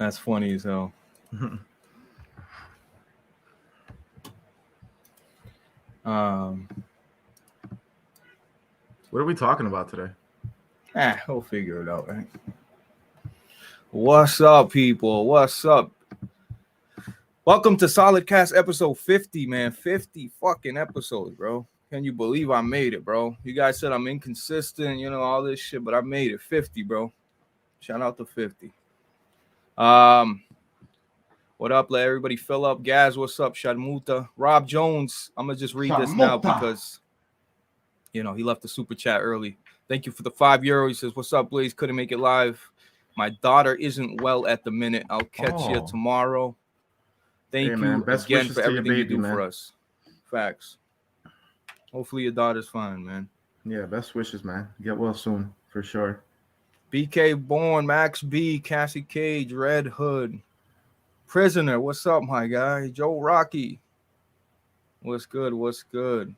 That's funny as hell. What are we talking about today? We'll figure it out, right? What's up, people? What's up? Welcome to SolidCast episode 50, man. 50 fucking episodes, bro. Can you believe I made it, bro? You guys said I'm inconsistent, you know, all this shit, but I made it. 50, bro. Shout out to 50. What up? Let everybody fill up. Gaz, what's up? Shadmuta. Rob Jones. I'm gonna just read this now because you know he left the super chat early. Thank you for the €5. He says, "What's up, Blaze? Couldn't make it live. My daughter isn't well at the minute. I'll catch you tomorrow. Thank you again for everything you do for us. Facts. Hopefully your daughter's fine, man. Yeah, best wishes, man. Get well soon, for sure. BK Born, Max B, Cassie Cage, Red Hood, Prisoner. What's up, my guy? Joe Rocky. What's good? What's good?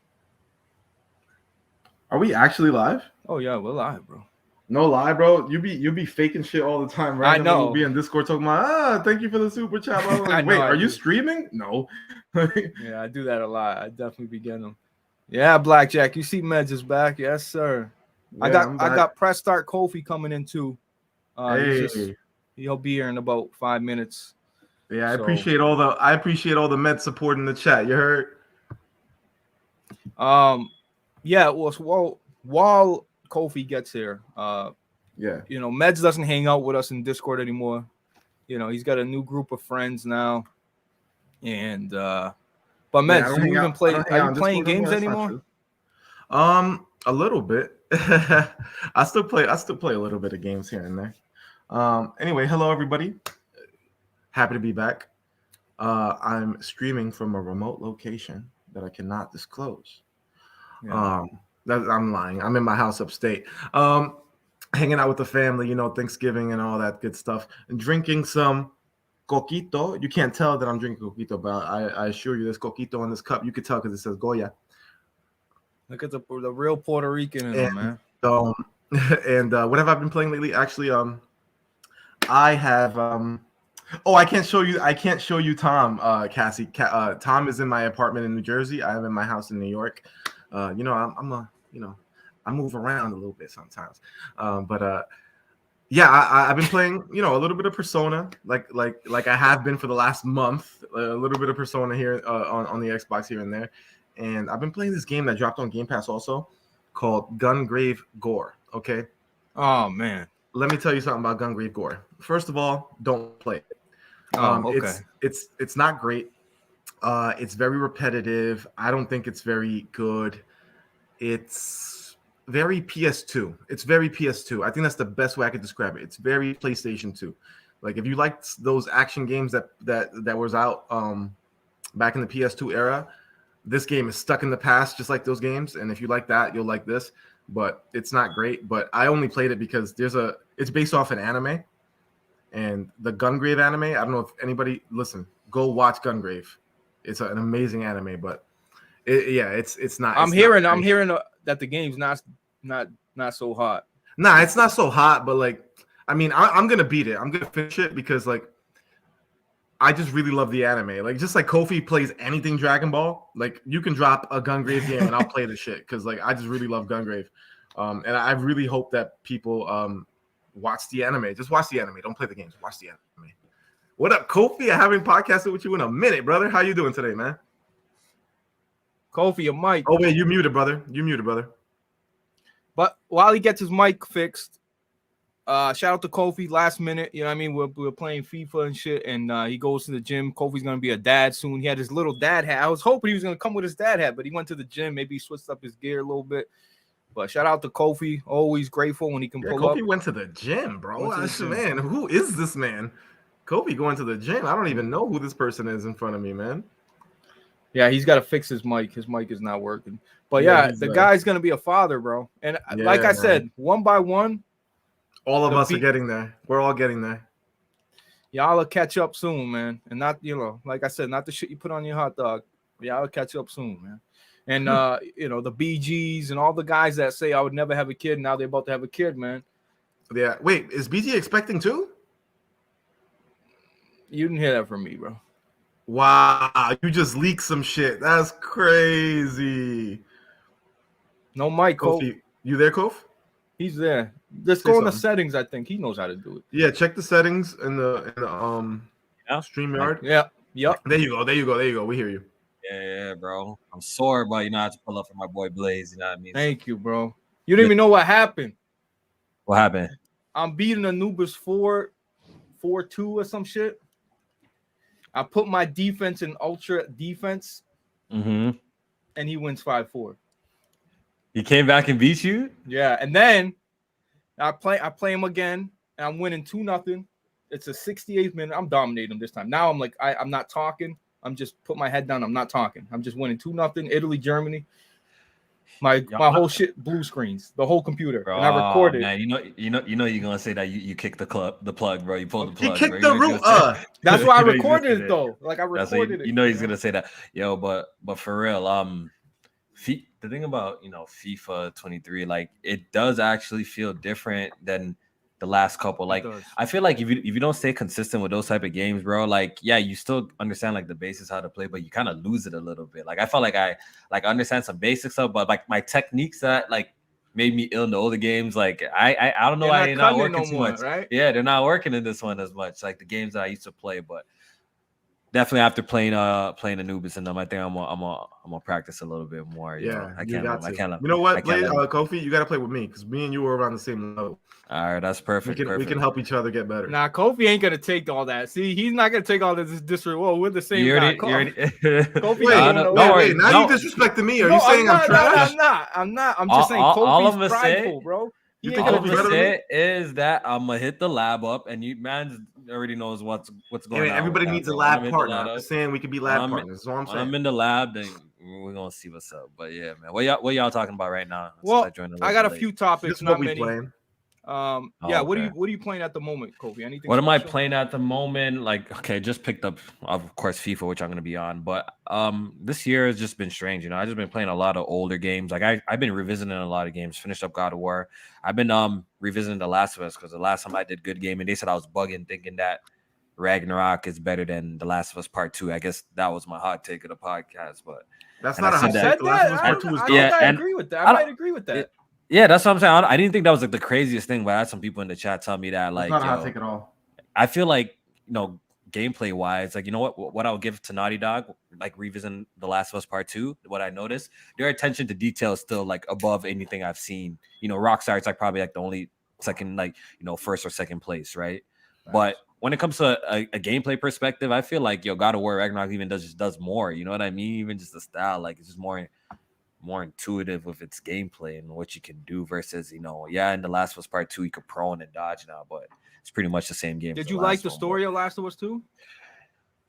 Are we actually live? Oh yeah, we're live, bro. No lie, bro. You be faking shit all the time, right? I know. We'll be in Discord talking about, thank you for the super chat. Like, wait, are you streaming? No. Yeah, I do that a lot. I definitely be getting them. Yeah, Blackjack. You see Meds is back. Yes, sir. Yeah, I got Press Start Kofi coming in too. He'll be here in about 5 minutes. Yeah, I appreciate all the Meds support in the chat. You heard? Yeah, well, while Kofi gets here, you know, Meds doesn't hang out with us in Discord anymore. You know, he's got a new group of friends now. And but Meds, are you playing games anymore? A little bit. I still play a little bit of games here and there. Anyway, hello everybody. Happy to be back. I'm streaming from a remote location that I cannot disclose. Yeah. I'm lying. I'm in my house upstate. Hanging out with the family, you know, Thanksgiving and all that good stuff, and drinking some coquito. You can't tell that I'm drinking coquito, but I assure you, there's coquito in this cup. You could tell because it says Goya. Look at the real Puerto Rican in them, man. And what have I been playing lately? Actually, I have. I can't show you Tom, Cassie. Tom is in my apartment in New Jersey. I am in my house in New York. You know, I move around a little bit sometimes. Yeah, I've been playing, you know, a little bit of Persona, like I have been for the last month. A little bit of Persona here on the Xbox here and there, and I've been playing this game that dropped on Game Pass also, called Gungrave Gore. Okay. Oh man. Let me tell you something about Gungrave Gore. First of all, don't play it. Okay. It's not great. It's very repetitive. I don't think it's very good. It's very PS2. It's very PS2. I think that's the best way I could describe it. It's very PlayStation 2. Like if you liked those action games that was out back in the PS2 era, this game is stuck in the past, just like those games. And if you like that, you'll like this. But it's not great. But I only played it because it's based off an anime. And the Gungrave anime, I don't know if anybody go watch Gungrave. It's an amazing anime, but it's not. I'm hearing that the game's not so hot. Nah, it's not so hot, but like, I mean, I'm gonna beat it. I'm gonna finish it because like, I just really love the anime. Like, just like Kofi plays anything Dragon Ball, like you can drop a Gungrave game and I'll play the shit because like I just really love Gungrave, and I really hope that people watch the anime. Just watch the anime. Don't play the games. Watch the anime. What up, Kofi? I haven't podcasted with you in a minute, brother. How you doing today, man? Kofi, your mic. Oh, wait, you muted, brother. But while he gets his mic fixed, shout out to Kofi last minute. You know what I mean? We're playing FIFA and shit, and he goes to the gym. Kofi's going to be a dad soon. He had his little dad hat. I was hoping he was going to come with his dad hat, but he went to the gym. Maybe he switched up his gear a little bit. But shout out to Kofi. Always grateful when he can pull up. Kofi went to the gym, bro. Man, who is this man? Kofi going to the gym. I don't even know who this person is in front of me, man. Yeah, he's got to fix his mic. His mic is not working. But the guy's going to be a father, bro. And like I said, one by one. All of us are getting there. We're all getting there. Y'all will catch up soon, man. And not, you know, like I said, not the shit you put on your hot dog. Y'all will catch up soon, man. And, you know, the BGs and all the guys that say I would never have a kid, now they're about to have a kid, man. Yeah. Wait, is BG expecting too? You didn't hear that from me, bro. Wow, you just leaked some shit. That's crazy. No mic, Kofi. You there, Kof? He's there. Just go in the settings. I think he knows how to do it. Yeah, check the settings in the StreamYard. Yeah. Yep. There you go. We hear you. Yeah, bro. I'm sore, but I have to pull up for my boy Blaze. You know what I mean? Thank you, bro. You didn't even know what happened. What happened? I'm beating Anubis 4-2 or some shit. I put my defense in ultra defense, and he wins 5-4. He came back and beat you? Yeah, and then I play him again, and I'm winning 2-0. It's a 68th minute. I'm dominating him this time. Now I'm like, I'm not talking. I'm just put my head down. I'm not talking. I'm just winning 2-0. Italy, Germany. My whole shit blue screens, the whole computer, and I recorded. Man, you know you're gonna say that you kicked the plug, bro. You pulled the plug. He kicked bro. the root. That's why I recorded it though. Like I recorded it. You know he's gonna say that, yo. But for real, the thing about FIFA 23, like it does actually feel different than the last couple. Like I feel like if you don't stay consistent with those type of games, bro, like yeah, you still understand like the basics how to play, but you kind of lose it a little bit. Like I felt like I understand some basic stuff, but like my techniques that like made me ill in the older games, like I don't know why they're not working too much. Right? Yeah, they're not working in this one as much. Like the games that I used to play, but definitely after playing Anubis and them, I think I'm gonna practice a little bit more. I can't. You know what, Kofi, you gotta play with me because me and you are around the same level. All right, that's perfect. We can help each other get better. Nah, Kofi ain't gonna take all that. See, he's not gonna take all this disrespect. Whoa, we're the same guy. Kofi, wait, now you disrespecting me. Are you saying I'm trash? I'm not. I'm just saying Kofi's prideful, bro. All I'm gonna say is that I'm gonna hit the lab up, and you man already knows what's going on. Everybody needs a lab partner. I'm just saying we could be lab partners. That's what I'm saying. I'm in the lab, then we're gonna see what's up. But yeah, man, what y'all talking about right now? Well, I got a few topics. Not many. Playing. Yeah. What are you playing at the moment, Kofi? Anything? What am I playing at the moment? Like, okay, just picked up, of course, FIFA, which I'm gonna be on. But this year has just been strange. I just been playing a lot of older games. Like I've been revisiting a lot of games. Finished up God of War. I've been revisiting The Last of Us because the last time I did good game, and they said I was bugging, thinking that Ragnarok is better than The Last of Us Part 2. I guess that was my hot take of the podcast, but that's not a hot take. The Last of Us Part 2 is good. I agree with that. I might agree with that. Yeah, that's what I'm saying. I didn't think that was like the craziest thing, but I had some people in the chat tell me that like, not a hot take at all. I feel like gameplay wise, like what I would give to Naughty Dog, like revisiting The Last of Us Part 2. What I noticed, their attention to detail is still like above anything I've seen. Rockstar, it's like probably like the only second, like first or second place, right? But when it comes to a gameplay perspective, I feel like God of War Ragnarok even does more. You know what I mean? Even just the style, like it's just more intuitive with its gameplay and what you can do versus in The Last of Us Part 2 you could prone and dodge now, but it's pretty much the same game. Did you like the story of Last of Us 2?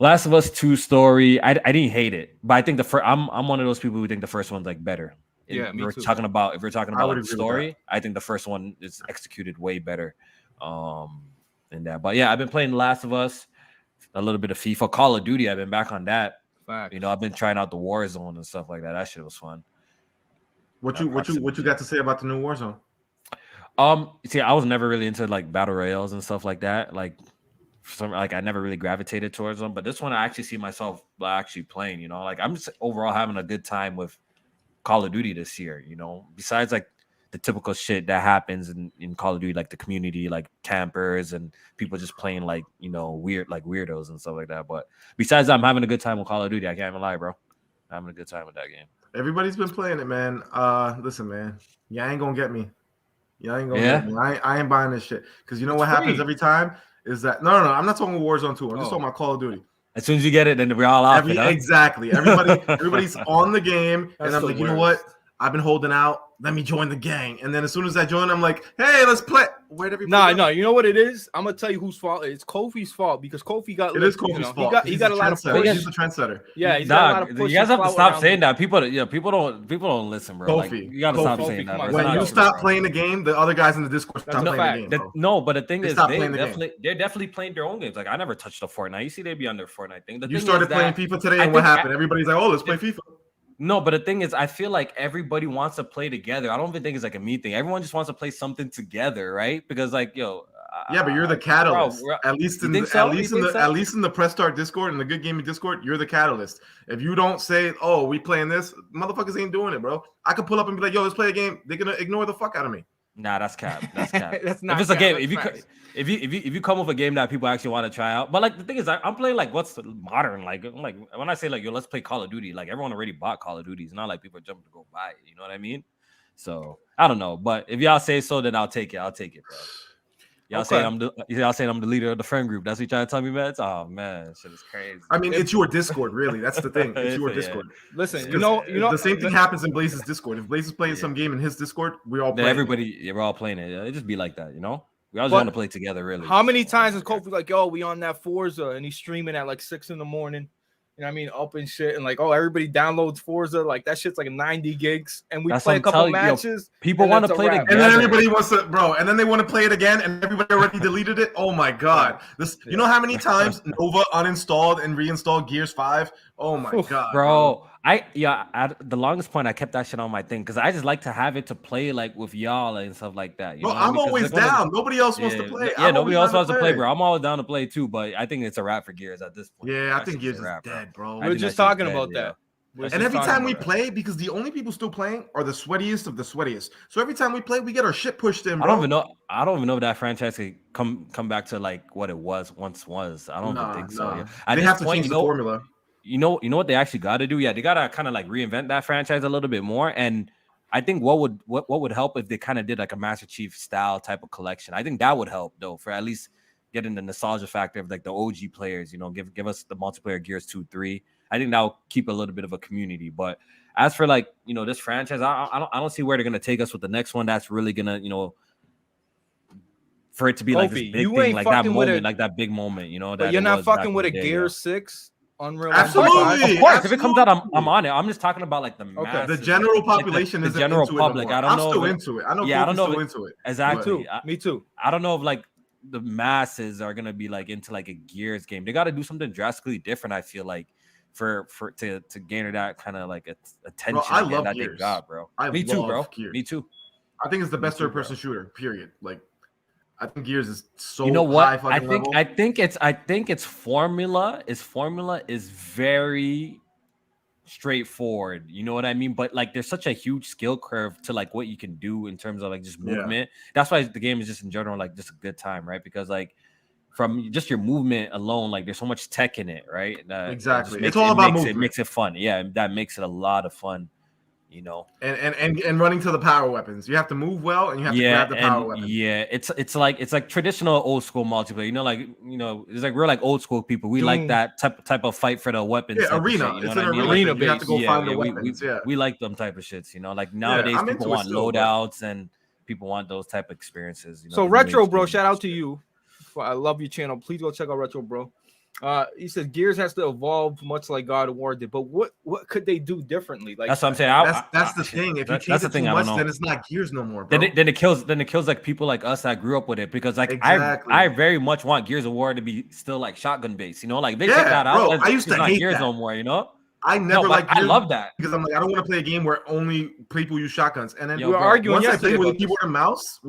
Last of Us 2 story, I didn't hate it, but I think I'm one of those people who think the first one's like better. Yeah, if we're talking about like the story, I think the first one is executed way better than that. But yeah, I've been playing Last of Us, a little bit of FIFA, Call of Duty. I've been back on that. Fact. I've been trying out the Warzone and stuff like that. That shit was fun. What you got to say about the new Warzone? See, I was never really into like battle royales and stuff like that. Like, I never really gravitated towards them. But this one, I actually see myself actually playing. Like I'm just overall having a good time with Call of Duty this year. Besides like the typical shit that happens in Call of Duty, like the community, like campers and people just playing like weird like weirdos and stuff like that. But besides that, I'm having a good time with Call of Duty. I can't even lie, bro. I'm having a good time with that game. Everybody's been playing it, man. Listen, man. Y'all ain't gonna get me. Y'all ain't gonna get me. I ain't buying this shit. Because you know what happens every time is that no. I'm not talking Warzone 2. I'm just talking about Call of Duty. As soon as you get it, then we're all off it. Huh? Exactly. Everybody's on the game, and I'm like, you know what? I've been holding out. Let me join the gang. And then as soon as I join, I'm like, hey, let's play. Where'd everybody No, you know what it is? I'm gonna tell you whose fault. It's Kofi's fault because Kofi got. It is Kofi's fault. He got a lot of push. He's the trendsetter. Yeah, he's got a lot of push. You guys have to stop saying that. People don't listen, bro. Kofi, you gotta stop saying that. When you stop playing the game, the other guys in the Discord stop playing the game. No, but the thing is, they're definitely playing their own games. Like I never touched a Fortnite. You see, they be on their Fortnite thing. You started playing FIFA today, and what happened? Everybody's like, oh, let's play FIFA. No, but the thing is, I feel like everybody wants to play together. I don't even think it's like a me thing. Everyone just wants to play something together, right? Because like, Yeah, but you're the catalyst. Bro, at least in think the, so? at least in the at least in the Press Start Discord and the Good Gaming Discord, you're the catalyst. If you don't say, "Oh, we playing this," motherfuckers ain't doing it, bro. I could pull up and be like, "Yo, let's play a game." They're gonna ignore the fuck out of me. Nah, that's cap. That's cap. That's not if it's a cap, game, that's if you come with a game that people actually want to try out, but like the thing is, I'm playing like what's modern. Like when I say like yo, let's play Call of Duty. Like everyone already bought Call of Duty. It's not like people are jumping to go buy it. You know what I mean? So I don't know, but if y'all say so, then I'll take it. I'll take it, bro. Y'all saying I'm the leader of the friend group. That's what you trying to tell me, man. Oh man, shit is crazy. I mean, it's your Discord, really. That's the thing. It's your Discord. Listen, you know, the same thing happens in Blaze's Discord. If Blaze is playing some game in his Discord, we all play. We're all playing it. It just be like that, you know. We always want to play together, really. How many times has Kofi like, yo, we on that Forza, and he's streaming at like 6 a.m. You know what I mean? Up and shit. And like, oh, everybody downloads Forza. Like, that shit's like 90 gigs. And we play a couple matches. People want to play together. And then everybody wants to, bro. And then they want to play it again. And everybody already deleted it. Oh, my God. You know how many times Nova uninstalled and reinstalled Gears 5? Oh, my God. Bro. At the longest point, I kept that shit on my thing because I just like to have it to play like with y'all and stuff like that. Bro, I'm always down. Nobody else wants to play. Yeah, nobody else wants to play, bro. I'm always down to play too, but I think it's a wrap for Gears at this point. Yeah, I think Gears is dead, bro. We were just talking about that. And every time we play, because the only people still playing are the sweatiest of the sweatiest. So every time we play, we get our shit pushed in, bro. I don't even know if that franchise could come back to like what it once was. I don't think so. Yeah. They have to change the formula. You know what they actually got to do? Yeah, they got to kind of like reinvent that franchise a little bit more. And I think what would help if they kind of did like a Master Chief style type of collection. I think that would help though, for at least getting the nostalgia factor of like the OG players. You know, give us the multiplayer Gears 2, 3. I think that will keep a little bit of a community. But as for like this franchise, I don't see where they're gonna take us with the next one. That's really gonna for it to be like this big thing, like that moment, like that big moment. That you're not fucking with a Gears 6. Unreal. Absolutely, of course. If it comes out, I'm on it. I'm just talking about like the the general population. The general public. I don't know. I'm still into it. I know. Yeah, I don't know. Into it. Exactly. Me too. I don't know if like the masses are gonna be like into like a Gears game. They got to do something drastically different. I feel like to garner that kind of like attention. Bro, I love that Gears. they got, bro. Me too, bro. Gears. Me too. I think it's the best third-person shooter. Period. Like. I think Gears is so. You know what? High level. I think its formula is very straightforward. You know what I mean? But like, there's such a huge skill curve to like what you can do in terms of like just movement. That's why the game is just in general like just a good time, right? Because like from just your movement alone, like there's so much tech in it, right? Exactly. It's all about movement. It makes it fun. Yeah, that makes it a lot of fun. And running to the power weapons. You have to move well and you have to grab the power weapons. Yeah, it's like traditional old school multiplayer. It's like we're like old school people. We like that type of fight for the weapons. Yeah, arena. It's an arena. You have to go find the weapons. We like them type of shits. Like nowadays people want loadouts and people want those type of experiences. So Retro Bro, shout out to you. I love your channel. Please go check out Retro Bro. He said Gears has to evolve much like God of War did, but what could they do differently? Like that's what I'm saying. That's the thing. If you change it too much, then it's not Gears no more, bro. Then it kills like people like us that grew up with it, because like I very much want Gears of War to be still like shotgun based. Like they take that out. Bro, I used to hate Gears that. no more. I never liked Gears. I love that because I'm like, I don't want to play a game where only people use shotguns. And then we were arguing once I played with a keyboard and mouse,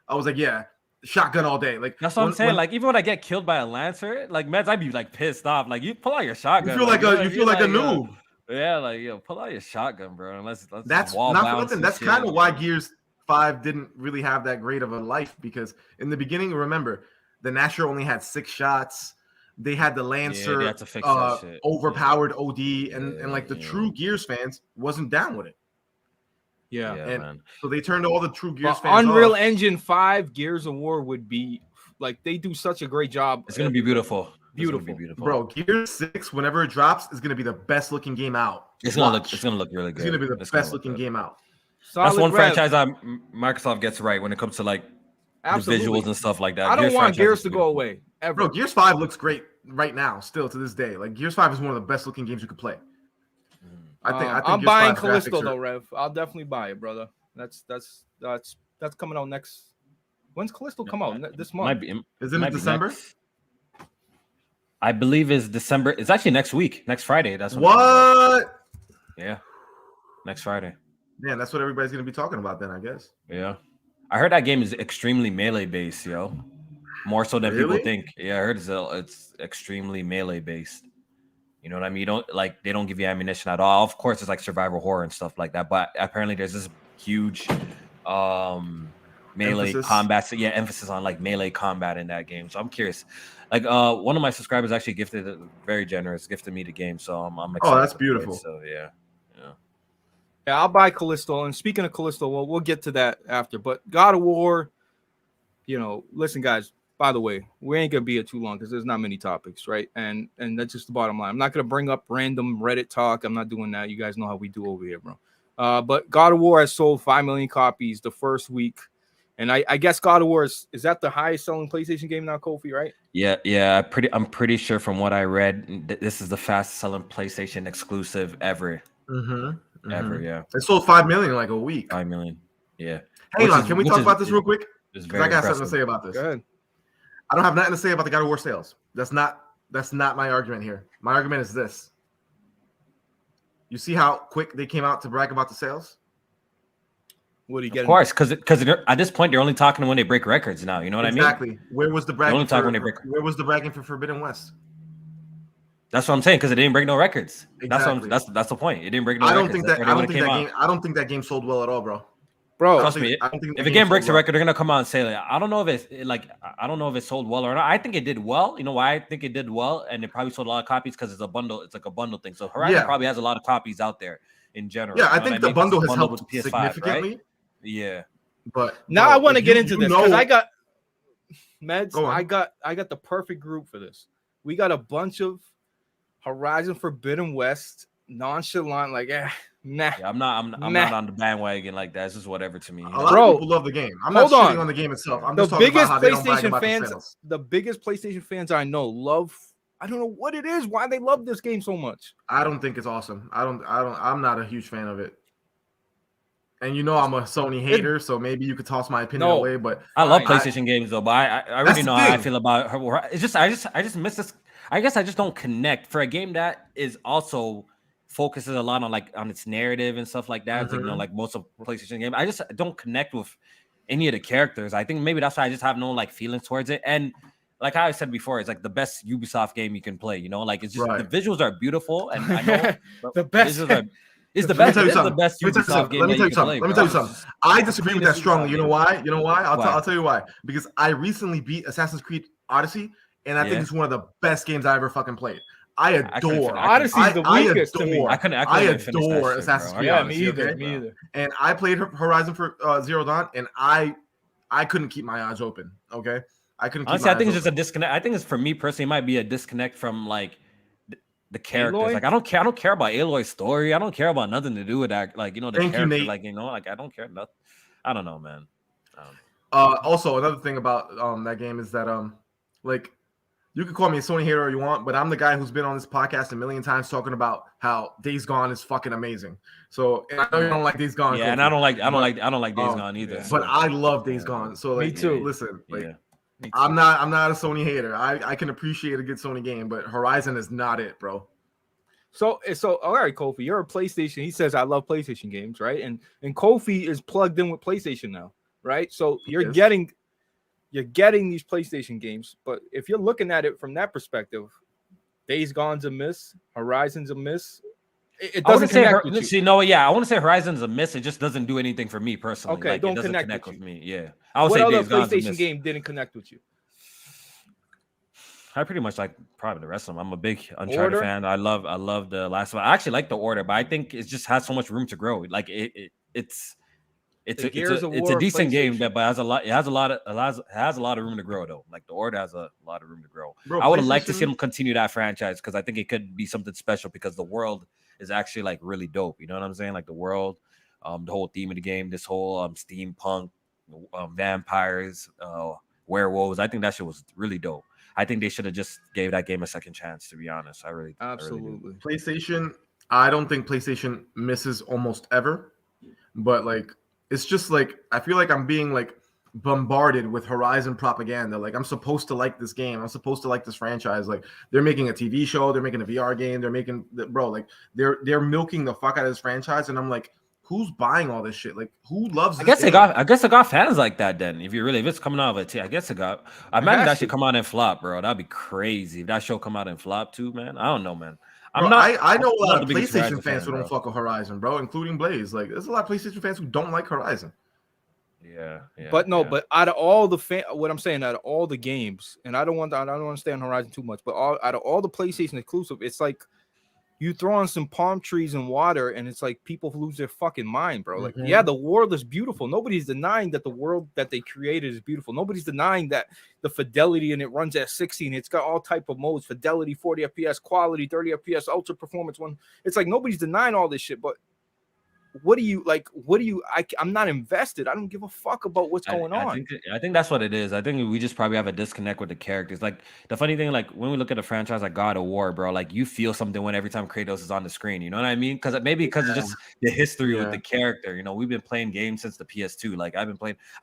I was like, yeah. Shotgun all day, like that's what I'm saying. Like even when I get killed by a lancer, like meds, I'd be like pissed off. Like you pull out your shotgun. You feel like a noob. Yeah, like pull out your shotgun, bro. Let's that's not for nothing. That's kind of why Gears 5 didn't really have that great of a life, because in the beginning, remember, the Gnasher only had 6 shots. They had the Lancer, had to fix that shit. Overpowered OD, and like the true Gears fans wasn't down with it. Yeah, man. So they turned all the true Gears fans Unreal off. Engine 5 Gears of War would be like, they do such a great job. It's gonna be beautiful. Beautiful, bro. Gears 6, whenever it drops, is gonna be the best looking game out. It's gonna look really good. It's gonna be the best looking game out. That's one franchise Microsoft gets right when it comes to like the visuals and stuff like that. I don't want Gears to go away ever. Bro, Gears 5 looks great right now, still to this day. Like Gears 5 is one of the best looking games you could play. I think I'm buying Callisto though, Rev. I'll definitely buy it, brother. That's coming out next. When's Callisto come out? This month? Is it in December? I believe it's December. It's actually next week, next Friday. That's what. Yeah, next Friday. Man, that's what everybody's gonna be talking about then, I guess. Yeah, I heard that game is extremely melee based, yo. More so than people Really? think. Yeah, I heard it's extremely melee based. You know what I mean? They don't give you ammunition at all. Of course, it's like survival horror and stuff like that. But apparently, there's this huge melee combat. So yeah, emphasis on like melee combat in that game. So I'm curious. Like one of my subscribers actually gifted me the game. So I'm excited. Oh, that's beautiful. So yeah. Yeah, I'll buy Callisto. And speaking of Callisto, we'll get to that after. But God of War, listen, guys. By the way, we ain't gonna be here too long because there's not many topics, right? And that's just the bottom line. I'm not gonna bring up random Reddit talk. I'm not doing that. You guys know how we do over here, bro. But God of War has sold 5 million copies the first week, and I guess God of War is that the highest selling PlayStation game now, Kofi, right? Yeah. I'm pretty sure from what I read, this is the fastest selling PlayStation exclusive ever. Ever, yeah. It sold 5 million in like a week. 5 million, yeah. Hang on, can we talk about this real quick? Because I got something to say about this. Go ahead. I don't have nothing to say about the God of War sales. That's not my argument here. My argument is this. You see how quick they came out to brag about the sales? What do you get? Of course, because at this point they're only talking when they break records now. You know what I mean? Exactly. Where was the bragging? Where was the bragging for Forbidden West? That's what I'm saying, because it didn't break no records. Exactly. That's the point. It didn't break no records. I don't think that game sold well at all, bro. Trust me. If a game breaks a record, they're gonna come out and say, like, I don't know if it sold well or not. I think it did well. You know why I think it did well, and it probably sold a lot of copies because it's a bundle. It's like a bundle thing. So Horizon probably has a lot of copies out there in general. Yeah, I think the bundle has helped significantly. Right? Yeah. But now I want to get into this because I got Meds. I got the perfect group for this. We got a bunch of Horizon Forbidden West nonchalant, like, nah. Yeah, I'm not on the bandwagon like that. It's just whatever to me. A lot of people love the game. I'm not shitting on the game itself. I'm just talking about how they don't brag about the sales. The biggest PlayStation fans I know love. I don't know what it is. Why they love this game so much. I don't think it's awesome. I'm not a huge fan of it. And I'm a Sony hater, so maybe you could toss my opinion away. But I love PlayStation games though. But I already know how I feel about her. It's just I just miss this. I guess I just don't connect for a game that is also focuses a lot on its narrative and stuff like that. It's like most of PlayStation games. I just don't connect with any of the characters. I think maybe that's why I just have no feelings towards it. And like I said before, it's like the best Ubisoft game you can play. Like it's just the visuals are beautiful, and I know the best. It's the best. It's the best Ubisoft game. Let me tell you something. I disagree with that strongly. You know why? I'll tell you why. Because I recently beat Assassin's Creed Odyssey, and I think it's one of the best games I ever fucking played. I adore Odyssey's the weakest to me. I adore Assassin's Creed. Yeah, me either. And I played Horizon for Zero Dawn, and I couldn't keep my eyes open. Okay, I couldn't. Honestly, I think it's just a disconnect. I think it's, for me personally, it might be a disconnect from the characters. Aloy? Like I don't care about Aloy's story. I don't care about nothing to do with that. The character. Nate. I don't care nothing. I don't know, man. Also, another thing about that game is that you can call me a Sony hater all you want, but I'm the guy who's been on this podcast a million times talking about how Days Gone is fucking amazing. So, and I know you don't like Days Gone. Yeah, and I don't like Days Gone either. Yeah. But I love Days Gone. So me too. Listen, I'm not a Sony hater. I can appreciate a good Sony game, but Horizon is not it, bro. So all right, Kofi, you're a PlayStation. He says I love PlayStation games, right? And Kofi is plugged in with PlayStation now, right? So you're getting these PlayStation games, but if you're looking at it from that perspective, Days Gone's a miss, Horizon's a miss. It doesn't connect with you. See, no, yeah, I want to say Horizon's a miss. It just doesn't do anything for me personally. Okay, don't it doesn't connect with you. me. Yeah, I would say Days Gone's Gone's a PlayStation miss. game didn't connect with you. I pretty much like probably the rest of them. I'm a big Uncharted fan. I love the last one. I actually like the Order, but I think it just has so much room to grow. Like it's a decent game, but it has a lot of room to grow though. Like the Order has a lot of room to grow. Bro, I would like to see them continue that franchise because I think it could be something special because the world is actually really dope. You know what I'm saying? Like the world, the whole theme of the game, this whole steampunk, vampires, werewolves. I think that shit was really dope. I think they should have just gave that game a second chance, to be honest. Absolutely. PlayStation, I don't think PlayStation misses almost ever, but it's just I feel like I'm being bombarded with Horizon propaganda. I'm supposed to like this game. I'm supposed to like this franchise. They're making a TV show, they're making a VR game, they're making they're milking the fuck out of this franchise, and I'm like, who's buying all this shit? Like, who loves? I This game? I guess it got fans like that. Then, if it's coming out of it, I guess it got. I imagine that should come out and flop, bro. That'd be crazy if that show come out and flop too, man. I don't know, man. I know a lot of PlayStation fans who don't fuck with Horizon, bro, including Blaze. Like, there's a lot of PlayStation fans who don't like Horizon. Yeah. But out of all the what I'm saying, out of all the games, and I don't want to stay on Horizon too much, but out of all the PlayStation exclusive, it's like you throw on some palm trees and water, and it's like people lose their fucking mind, bro. Like, yeah, the world is beautiful. Nobody's denying that the world that they created is beautiful. Nobody's denying that the fidelity and it runs at 60 and it's got all type of modes, fidelity, 40 FPS, quality, 30 FPS, ultra performance one. It's like nobody's denying all this shit, but I'm not invested. I don't give a fuck about what's going on. I think that's what it is. I think we just probably have a disconnect with the characters. Like, the funny thing, like, when we look at a franchise like God of War, bro, like, you feel something when every time Kratos is on the screen. You know what I mean? Because it's just the history with the character. You know, we've been playing games since the PS2. Like, I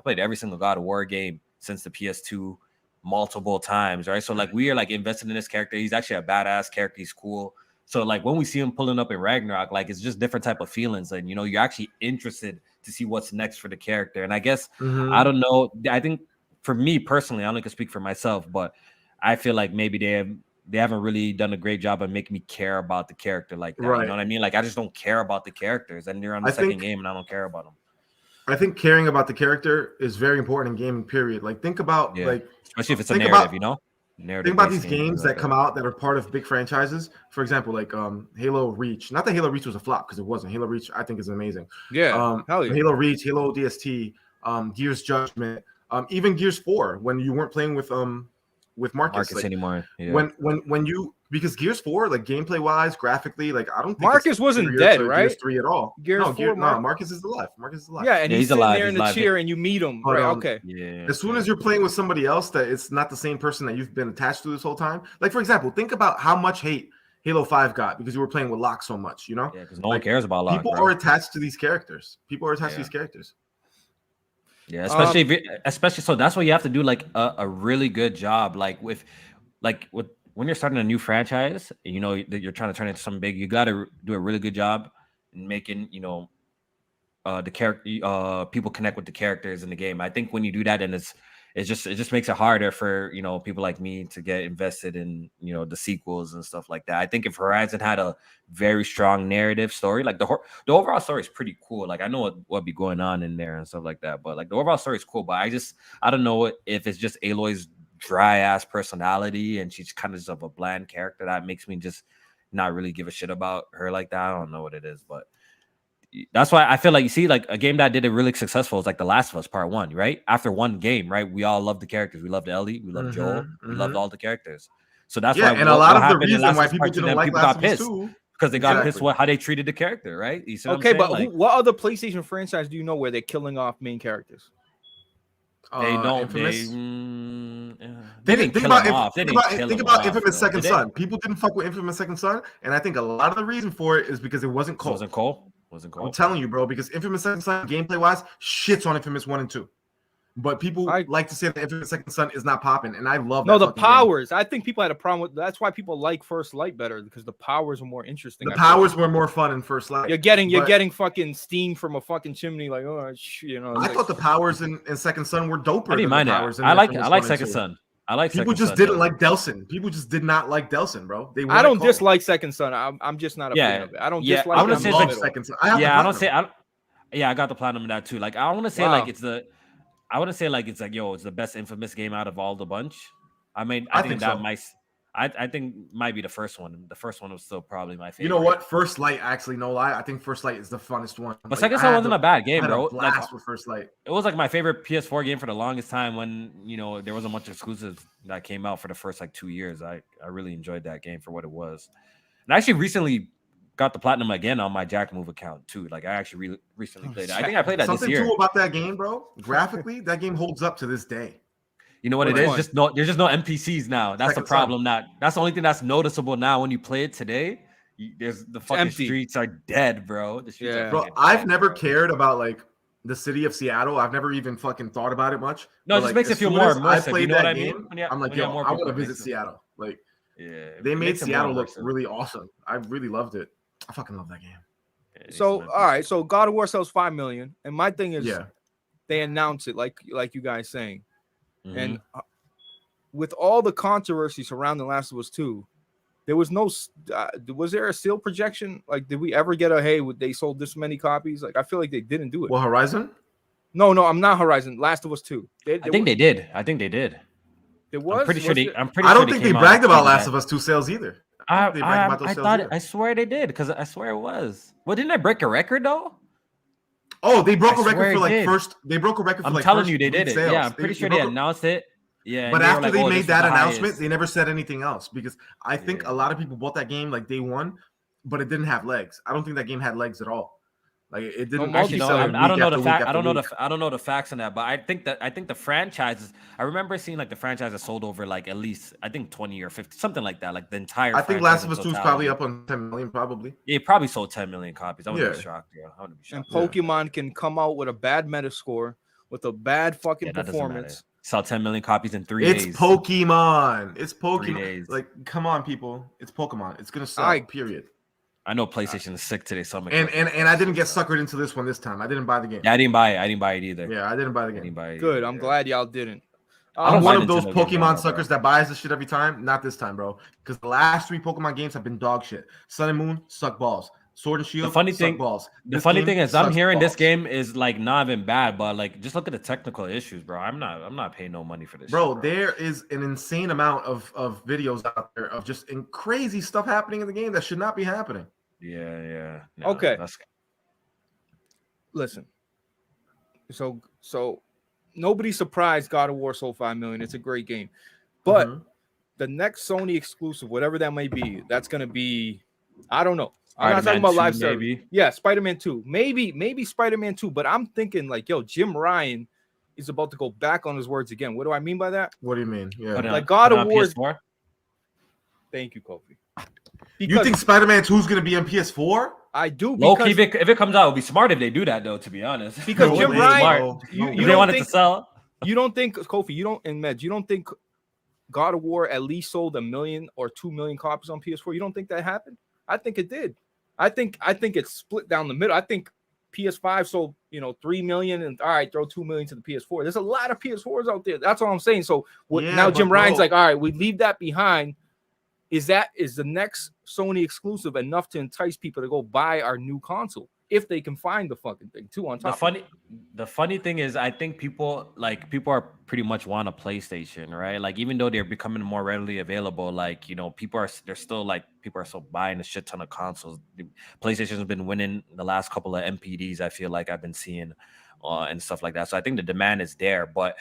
played every single God of War game since the PS2 multiple times, right? So, like, we are like invested in this character. He's actually a badass character. He's cool. So, like, when we see him pulling up in Ragnarok, like, it's just different type of feelings. And, you know, you're actually interested to see what's next for the character. And I guess, I don't know. I think for me personally, I only can speak for myself, but I feel like maybe they haven't really done a great job of making me care about the character like that. Right. You know what I mean? Like, I just don't care about the characters. And they're on the second game and I don't care about them. I think caring about the character is very important in gaming, period. Like, think about, like, especially if it's a narrative, you know? Think about these games that come out that are part of big franchises. For example, like Halo Reach. Not that Halo Reach was a flop, because it wasn't. Halo Reach, I think, is amazing. Yeah, hell yeah. Halo Reach, Halo DST, Gears Judgment, even Gears 4, when you weren't playing with Marcus like, anymore. Yeah. When you, because Gears 4, like, gameplay wise, graphically, like, I don't think Marcus wasn't dead, right? Gears 3 at all. Marcus is alive. Yeah, and he's alive there in the chair, and you meet him. But, right? Okay. Yeah. As soon as you're playing with somebody else that it's not the same person that you've been attached to this whole time. Like, for example, think about how much hate Halo 5 got because you were playing with Locke so much. You know? Yeah, because no one cares about Locke. People are attached to these characters. Yeah, especially so that's why you have to do like a really good job, like with when you're starting a new franchise, you know, that you're trying to turn it into something big, you got to do a really good job in making, you know, the character people connect with the characters in the game. I think when you do that, and it just makes it harder for, you know, people like me to get invested in, you know, the sequels and stuff like that. I think if Horizon had a very strong narrative story, like the overall story is pretty cool. Like, I know what be going on in there and stuff like that, but like the overall story is cool. But I don't know if it's just Aloy's dry ass personality and she's kind of just of a bland character that makes me just not really give a shit about her like that. I don't know what it is, but that's why I feel like, you see, like a game that did it really successful is like The Last of Us Part 1, right? After one game, right? We all loved the characters. We loved Ellie. We loved Joel. We loved all the characters. So that's why. And a lot of the reason why people didn't like Last of Us 2, because they got pissed how they treated the character, right? You see okay, but like, what other PlayStation franchise do you know where they're killing off main characters? They don't. Infamous? They didn't kill him off. Think about Infamous Second Son. People didn't fuck with Infamous Second Son, and I think a lot of the reason for it is because it wasn't cold. I'm telling you, bro, because Infamous Second Son, gameplay wise, shits on Infamous 1 and 2. But people like to say that Infamous Second Son is not popping, and I love that. No, the powers. Game. I think people had a problem with. That's why people like First Light better, because the powers were more interesting. The powers were more fun in First Light. You're getting fucking steam from a fucking chimney, like, oh, you know. I thought the powers in Second Son were doper. I didn't mind that. I like Second Son. I like people Second just Son, didn't like Delsin. People just did not like Delsin, bro. I don't dislike Second Son. I'm just not a fan of it. I don't dislike. I want to say like Second Son. I don't say. I got the platinum in that too. Like, I want to say like it's the. I wouldn't say like it's like, yo, it's the best Infamous game out of all the bunch. I mean, I think that might. I think might be the first one. The first one was still probably my favorite. You know what? First Light, actually, no lie, I think First Light is the funnest one. But Second Son wasn't a bad game, bro. I had a blast with First Light. It was like my favorite PS4 game for the longest time when, you know, there wasn't much exclusives that came out for the first like 2 years. I really enjoyed that game for what it was. And I actually recently got the platinum again on my Jack Move account too. Like, I actually recently played it. I think I played that this year. Something too about that game, bro. Graphically, that game holds up to this day. You know what it is? There's just no NPCs now. That's the problem. That's the only thing that's noticeable now when you play it today. There's the fucking streets are dead, bro. The streets are bro. I've never cared about like the city of Seattle. I've never even fucking thought about it much. No, it just makes it feel more immersive. I played you know that what I game. mean? I'm like, yo, I want to visit Seattle. Like, they made Seattle look really awesome. I really loved it. I fucking love that game. So all right, so God of War sells 5 million, and my thing is, they announce it like you guys saying, and with all the controversy surrounding Last of Us 2, there was no. Was there a sale projection? Like, did we ever get a they sold this many copies? Like, I feel like they didn't do it. Well, Horizon? No, I'm not Horizon. Last of Us 2. I think they did. There was. I'm pretty sure they. I don't think they bragged about Last of Us 2 sales either. I swear they did, because I swear it was. Well, didn't I break a record though? Oh, they broke a record for like first. They broke a record for I'm like. telling you, they did it. Yeah, I'm pretty sure they announced it. Yeah, but after they made that announcement, they never said anything else, because I think a lot of people bought that game like day one, but it didn't have legs. I don't think that game had legs at all. Like, it didn't. Actually, no, I don't know the fact. I don't know the facts on that, but I think the franchises. I remember seeing like the franchises sold over like at least, I think, 20 or 50, something like that. Like the entire. I think Last of Us 2 is probably up on 10 million, probably. Yeah, it probably sold 10 million copies. I wouldn't be shocked. Yeah, I wouldn't be shocked. And Pokemon can come out with a bad Metascore, with a bad fucking performance. Sell 10 million copies in 3 days. It's Pokemon. It's Pokemon. Like, come on, people. It's Pokemon. It's gonna sell. Period. I know PlayStation is sick today, so and I didn't get suckered into this one this time. I didn't buy the game. Yeah, I didn't buy it either. Yeah, I didn't buy the game. Good. I'm glad y'all didn't. I'm one of those Pokemon suckers that buys this shit every time. Not this time, bro. Because the last 3 Pokemon games have been dog shit. Sun and Moon suck balls. Sword and Shield. The funny thing is, I'm hearing this game is like not even bad, but like just look at the technical issues, bro. I'm not paying no money for this. Bro, there is an insane amount of videos out there of just crazy stuff happening in the game that should not be happening. Yeah. No, okay. Listen. So nobody's surprised God of War sold 5 million. It's a great game, but the next Sony exclusive, whatever that may be, that's gonna be, I don't know. I'm not talking about live service. Yeah, Spider-Man 2. Maybe Spider-Man 2, but I'm thinking like, Jim Ryan is about to go back on his words again. What do I mean by that? What do you mean? Yeah. Like God of War. Thank you, Kofi. You think Spider-Man 2 is going to be on PS4? I do. Low-key, if it comes out, it would be smart if they do that, though, to be honest. Because Jim Ryan, they want it to sell. You don't think, Kofi, and Med, you don't think God of War at least sold 1 million or 2 million copies on PS4? You don't think that happened? I think it did. I think it's split down the middle. I think PS5 sold, 3 million, and all right, throw 2 million to the PS4. There's a lot of PS4s out there. That's all I'm saying. So now Jim Ryan's like, all right, we leave that behind. Is the next Sony exclusive enough to entice people to go buy our new console if they can find the fucking thing too? On top, the funny thing is, I think people are pretty much want a PlayStation, right? Like, even though they're becoming more readily available, like, people are still buying a shit ton of consoles. PlayStation has been winning the last couple of MPDs. I feel like I've been seeing and stuff like that. So I think the demand is there, but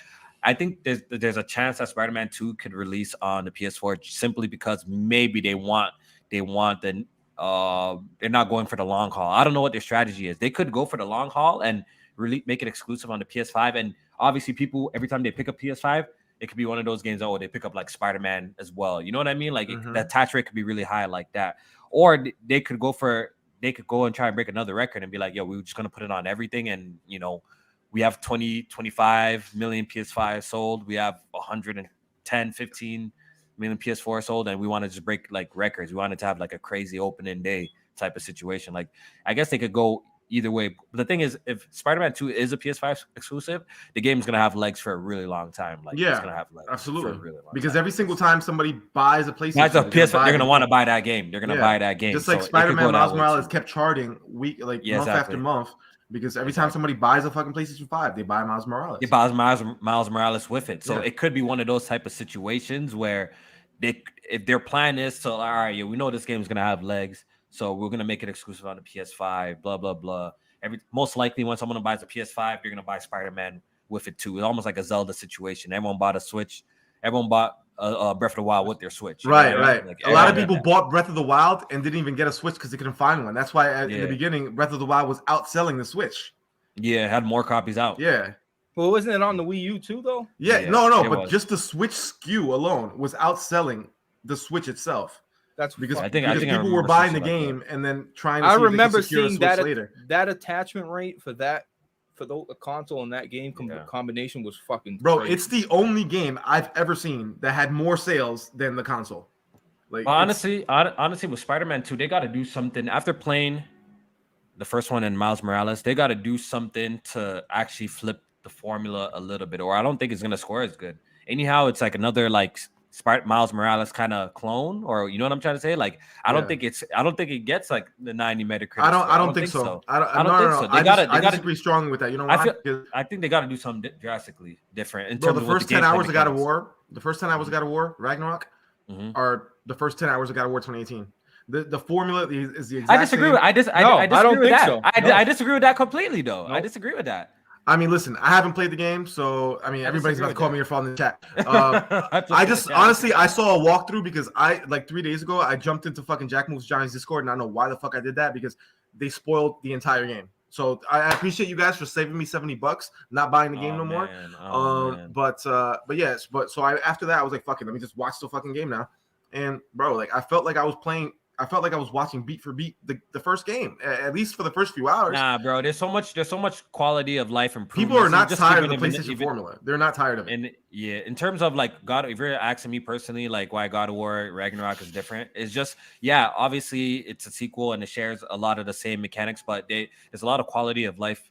I think there's a chance that Spider-Man 2 could release on the PS4 simply because maybe they want they're not going for the long haul. I don't know what their strategy is. They could go for the long haul and really make it exclusive on the PS5. And obviously, people, every time they pick up PS5, it could be one of those games. Oh, they pick up like Spider-Man as well. You know what I mean? Like the attach rate could be really high like that. Or they could go and try and break another record and be like, we're just gonna put it on everything, and we have 25 million PS5 sold. We have 110, 15 million PS4 sold, and we want to just break like records. We wanted to have like a crazy opening day type of situation. Like, I guess they could go either way. But the thing is, if Spider-Man 2 is a PS5 exclusive, the game is gonna have legs for a really long time. Like, it's gonna have legs absolutely for a really long because time. every single time somebody buys a PlayStation, they're gonna want to buy that game. They're gonna buy that game. Just like Spider-Man Miles Morales kept charting month after month. Because every time somebody buys a fucking PlayStation 5, they buy Miles Morales. They buy Miles Morales with it. So it could be one of those type of situations where if their plan is to, all right, we know this game is going to have legs, so we're going to make it exclusive on the PS5, blah, blah, blah. Most likely when someone buys a PS5, you're going to buy Spider-Man with it too. It's almost like a Zelda situation. Everyone bought a Switch. Everyone bought Breath of the Wild with their Switch. Right. Like, a lot of people bought Breath of the Wild and didn't even get a Switch because they couldn't find one. That's why in the beginning, Breath of the Wild was outselling the Switch. Yeah, it had more copies out. Yeah. Well, wasn't it on the Wii U too, though? Yeah, no, but just the Switch SKU alone was outselling the Switch itself. That's because I think people were buying the game and then trying to. I remember seeing that later. That attachment rate for the console and that game combination was fucking bro. crazy. It's the only game I've ever seen that had more sales than the console. Like, honestly, with Spider-Man 2, they got to do something after playing the first one in Miles Morales, they got to do something to actually flip the formula a little bit, or I don't think it's gonna score as good. Anyhow, it's like another like Miles Morales kind of clone, or you know what I'm trying to say? Like I don't think it gets like the 90 Metacritic. I don't think so. I don't think so. I disagree strongly with that. You know why? I think they got to do something drastically different in terms of the first 10 hours of God of War. The first 10 hours of God of War, Ragnarok, are the first 10 hours of God of War 2018. The formula is the exact I disagree same. with. I don't think so. I disagrry with that completely, though. Nope. I disagree with that. I mean, listen, I haven't played the game, so I mean, everybody's about to call me your fault in the chat. I just honestly, I saw a walkthrough because I like 3 days ago, I jumped into fucking Jack Moves Johnny's Discord, and I don't know why the fuck I did that because they spoiled the entire game. So I appreciate you guys for saving me $70, not buying the game no more. But after that, I was like, fuck it, let me just watch the fucking game now. And bro, like I felt like I was watching beat for beat the first game, at least for the first few hours. Nah, bro, there's so much quality of life improvement. People are not tired of the PlayStation formula. They're not tired of it. And yeah, in terms of like God, if you're asking me personally, like why God of War Ragnarok is different, it's just obviously it's a sequel and it shares a lot of the same mechanics, but there's a lot of quality of life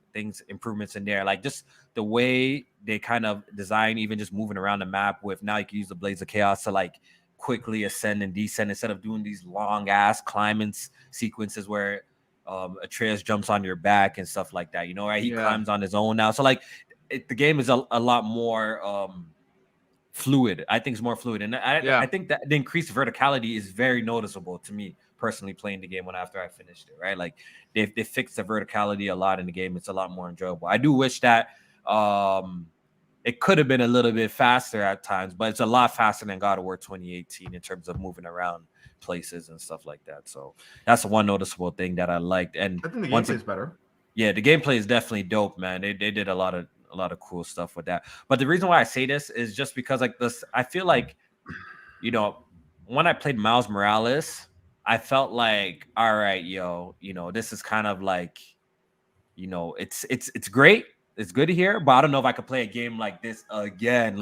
improvements in there, like just the way they kind of design, even just moving around the map with now you can use the Blades of Chaos to like quickly ascend and descend instead of doing these long ass climbing sequences where Atreus jumps on your back and stuff like that, you know, right? He climbs on his own now. So like the game is a lot more fluid. I think it's more fluid. And I think that the increased verticality is very noticeable to me personally playing the game after I finished it, right? Like they fixed the verticality a lot in the game. It's a lot more enjoyable. I do wish that it could have been a little bit faster at times, but it's a lot faster than God of War 2018 in terms of moving around places and stuff like that. So that's one noticeable thing that I liked. And I think the gameplay is better. Yeah, the gameplay is definitely dope, man. They did a lot of cool stuff with that. But the reason why I say this is just because like this, I feel like, you know, when I played Miles Morales, I felt like, all right, this is kind of like, it's great. It's good to hear, but I don't know if I could play a game like this again,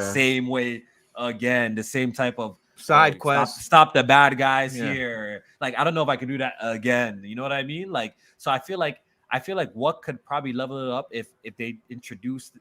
same way again, the same type of side quest. Stop the bad guys here. Like I don't know if I could do that again. You know what I mean? Like so, I feel like what could probably level it up if they introduced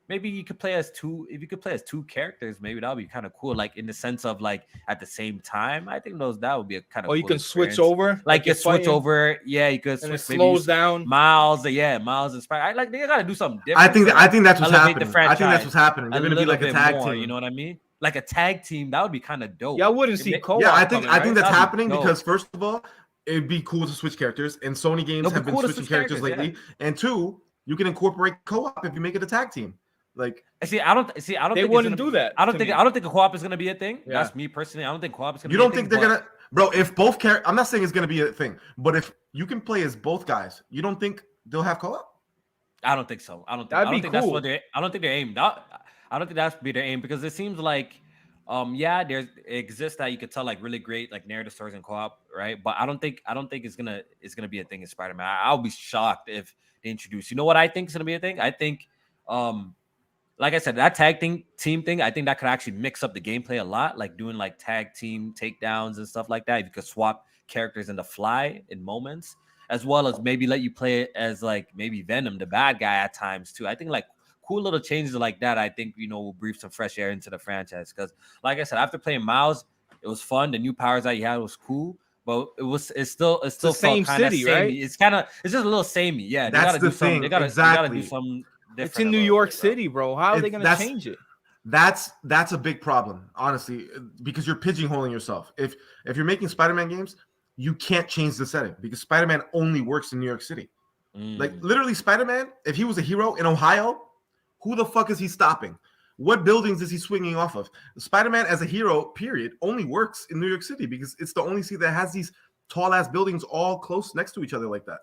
maybe you could play as two. If you could play as two characters, maybe that would be kind of cool. Like in the sense of like at the same time, I think that would be a kind of. Or you can switch over. Like you switch over. Yeah, you could. And it slows down. Miles inspired. They gotta do something different. I think that's what's happening. I think that's what's happening. They're gonna be like a tag team. You know what I mean? Like a tag team. That would be kind of dope. Yeah, I wouldn't see co-op. Yeah, I think that's happening because first of all, it'd be cool to switch characters, and Sony games have been switching characters lately. And two, you can incorporate co-op if you make it a tag team. Like, I don't. They wouldn't do that. I don't think a co-op is gonna be a thing. Yeah. That's me personally. I don't think co-op is gonna. You don't think they're gonna, bro? If both characters, I'm not saying it's gonna be a thing, but if you can play as both guys, you don't think they'll have co-op? I don't think so. I don't think that's what they're. I don't think they're aimed. I don't think that's be their aim because it seems like, it exists that you could tell like really great like narrative stories in co-op, right? But I don't think it's gonna be a thing in Spider-Man. I'll be shocked if they introduce. You know what I think is gonna be a thing? I think, like I said, that tag team thing, I think that could actually mix up the gameplay a lot, like doing like tag team takedowns and stuff like that. If you could swap characters in the fly in moments, as well as maybe let you play it as like maybe Venom, the bad guy at times too. I think like cool little changes like that, I think, will breathe some fresh air into the franchise. Because like I said, after playing Miles, it was fun. The new powers that you had was cool. But it's still the same city, samey. right? It's just a little samey. Yeah, that's the thing. They gotta do something. It's in New York City, bro. How are they going to change it? That's a big problem, honestly, because you're pigeonholing yourself. If you're making Spider-Man games, you can't change the setting because Spider-Man only works in New York City. Like literally, Spider-Man, if he was a hero in Ohio, who the fuck is he stopping? What buildings is he swinging off of? Spider-Man as a hero, period, only works in New York City because it's the only city that has these tall ass buildings all close next to each other like that.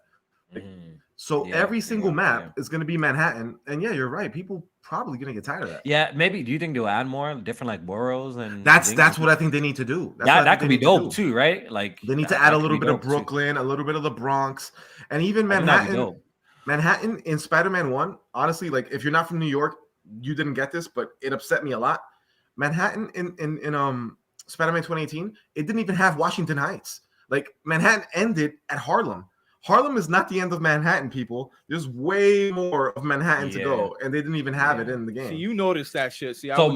So every single map is going to be Manhattan, and you're right. People probably going to get tired of that. Yeah, maybe. Do you think they'll add more different like boroughs and? That's what I think they need to do. That could be dope too, right? Like they need to add a little bit of Brooklyn, a little bit of the Bronx, and even Manhattan. Manhattan in Spider-Man 1, honestly, like if you're not from New York, you didn't get this, but it upset me a lot. Manhattan in Spider-Man 2018, it didn't even have Washington Heights. Like Manhattan ended at Harlem. Harlem is not the end of Manhattan, people. There's way more of Manhattan to go, and they didn't even have it in the game. See, you noticed that shit. See, so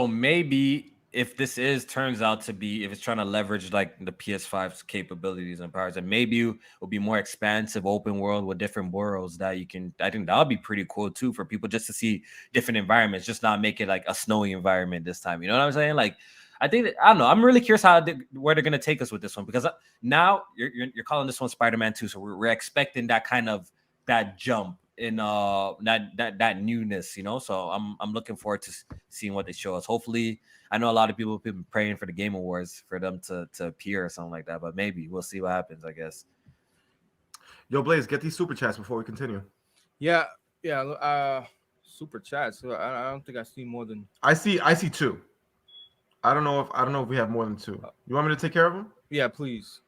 maybe if this turns out to be, if it's trying to leverage like the PS5's capabilities and powers, and maybe it will be more expansive open world with different worlds that you can. I think that would be pretty cool too for people just to see different environments, just not make it like a snowy environment this time. You know what I'm saying? Like, I think I don't know. I'm really curious where they're gonna take us with this one, because now you're calling this one Spider-Man 2, so we're expecting that kind of that jump in that newness, you know. So I'm looking forward to seeing what they show us. Hopefully, I know a lot of people have been praying for the Game Awards for them to appear or something like that, but maybe we'll see what happens, I guess. Yo, Blaze, get these super chats before we continue. Yeah. Super chats. I don't think I see more than. I see 2. I don't know if we have more than 2. You want me to take care of them? Yeah, please.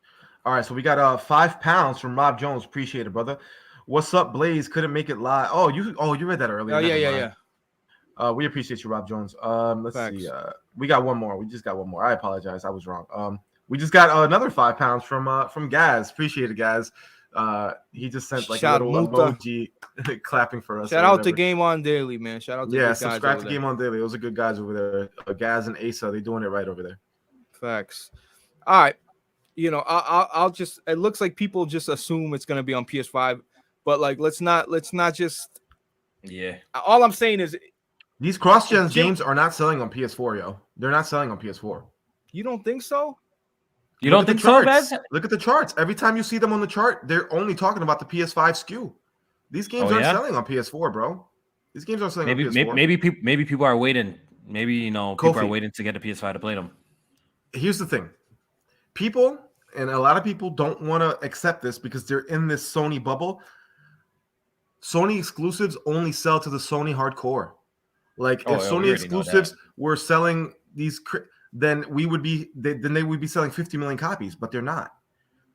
All right, so we got £5 from Rob Jones. Appreciate it, brother. What's up, Blaze? Couldn't make it live. Oh, you read that earlier. Oh, yeah. We appreciate you, Rob Jones. Let's see. We got one more. We just got one more. I apologize. I was wrong. We just got another £5 from Gaz. Appreciate it, Gaz. He just sent like a little emoji clapping for us. Shout out to Game On Daily, man. Shout out to subscribe to Game On Daily. Those are good guys over there. Gaz and Asa, they doing it right over there. Facts. All right. You know, I'll just. It looks like people just assume it's gonna be on PS5, but like, let's not just. Yeah. All I'm saying is, these cross-gen games are not selling on PS4, yo. They're not selling on PS4. You don't think so? You don't think so, man? Look at the charts. Every time you see them on the chart, they're only talking about the PS5 SKU. These games aren't selling on PS4, bro. These games aren't selling on PS4. Maybe people are waiting. Maybe, you know, people are waiting to get a PS5 to play them. Here's the thing. People, and a lot of people don't want to accept this because they're in this Sony bubble. Sony exclusives only sell to the Sony hardcore. Like, if Sony exclusives were selling these, then they would be selling 50 million copies, but they're not.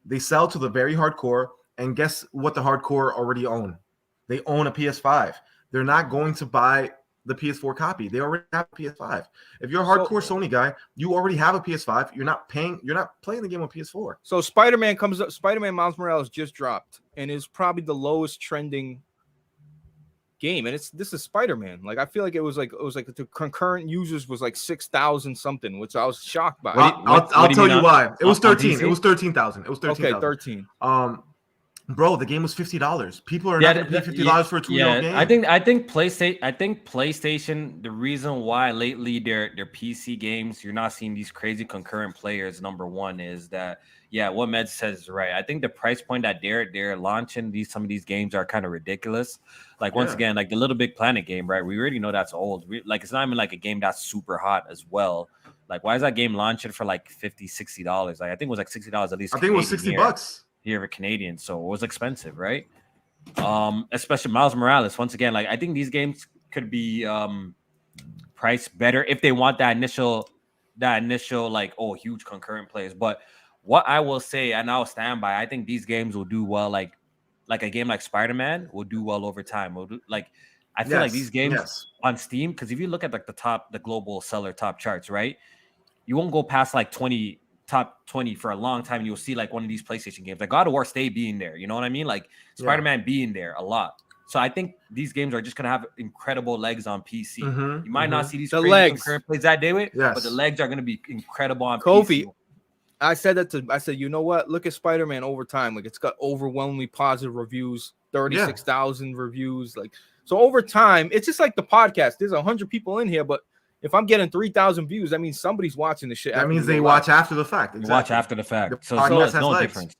They sell to the very hardcore, and guess what the hardcore already own? They own a PS5. They're not going to buy the PS4 copy. They already have a PS5. If you're a hardcore Sony guy, you already have a PS5. You're not playing the game on PS4. So Spider-Man comes up. Spider-Man Miles Morales just dropped, and is probably the lowest trending game, and this is Spider-Man. Like, I feel like it was like the concurrent users was like 6,000 something, which I was shocked by. I'll tell you why. It was 13. It was 13,000. It was 13,000. Okay, 13. Bro, the game was $50. People are not going to pay $50 for a 2-year-old game. I think PlayStation. The reason why lately their PC games you're not seeing these crazy concurrent players. Number one is that what Med says is right. I think the price point that they're launching some of these games are kind of ridiculous. Like, once again, like the Little Big Planet game, right? We already know that's old. Like, it's not even like a game that's super hot as well. Like, why is that game launching for like $50-$60? Like, I think it was like $60 at least. I think it was $60 here for Canadian, so it was expensive, right? Especially Miles Morales. Once again, like, I think these games could be priced better if they want that initial like, huge concurrent plays. But what I will say, and I'll stand by, I think these games will do well. Like a game like Spider-Man will do well over time. I feel like these games on Steam, because if you look at like the global seller top charts, right, you won't go past like top 20 for a long time. You'll see like one of these PlayStation games, like God of War stay being there. You know what I mean? Like Spider-Man being there a lot. So I think these games are just gonna have incredible legs on PC. You might not see these crazy concurrent plays that day with, but the legs are gonna be incredible on PC. I said, you know what? Look at Spider-Man over time. Like, it's got overwhelmingly positive reviews, 36,000 reviews. Like, so over time, it's just like the podcast. There's 100 people in here, but if I'm getting 3,000 views, that means somebody's watching the shit. That means they watch after the fact. Exactly. Watch after the fact. So there's no difference.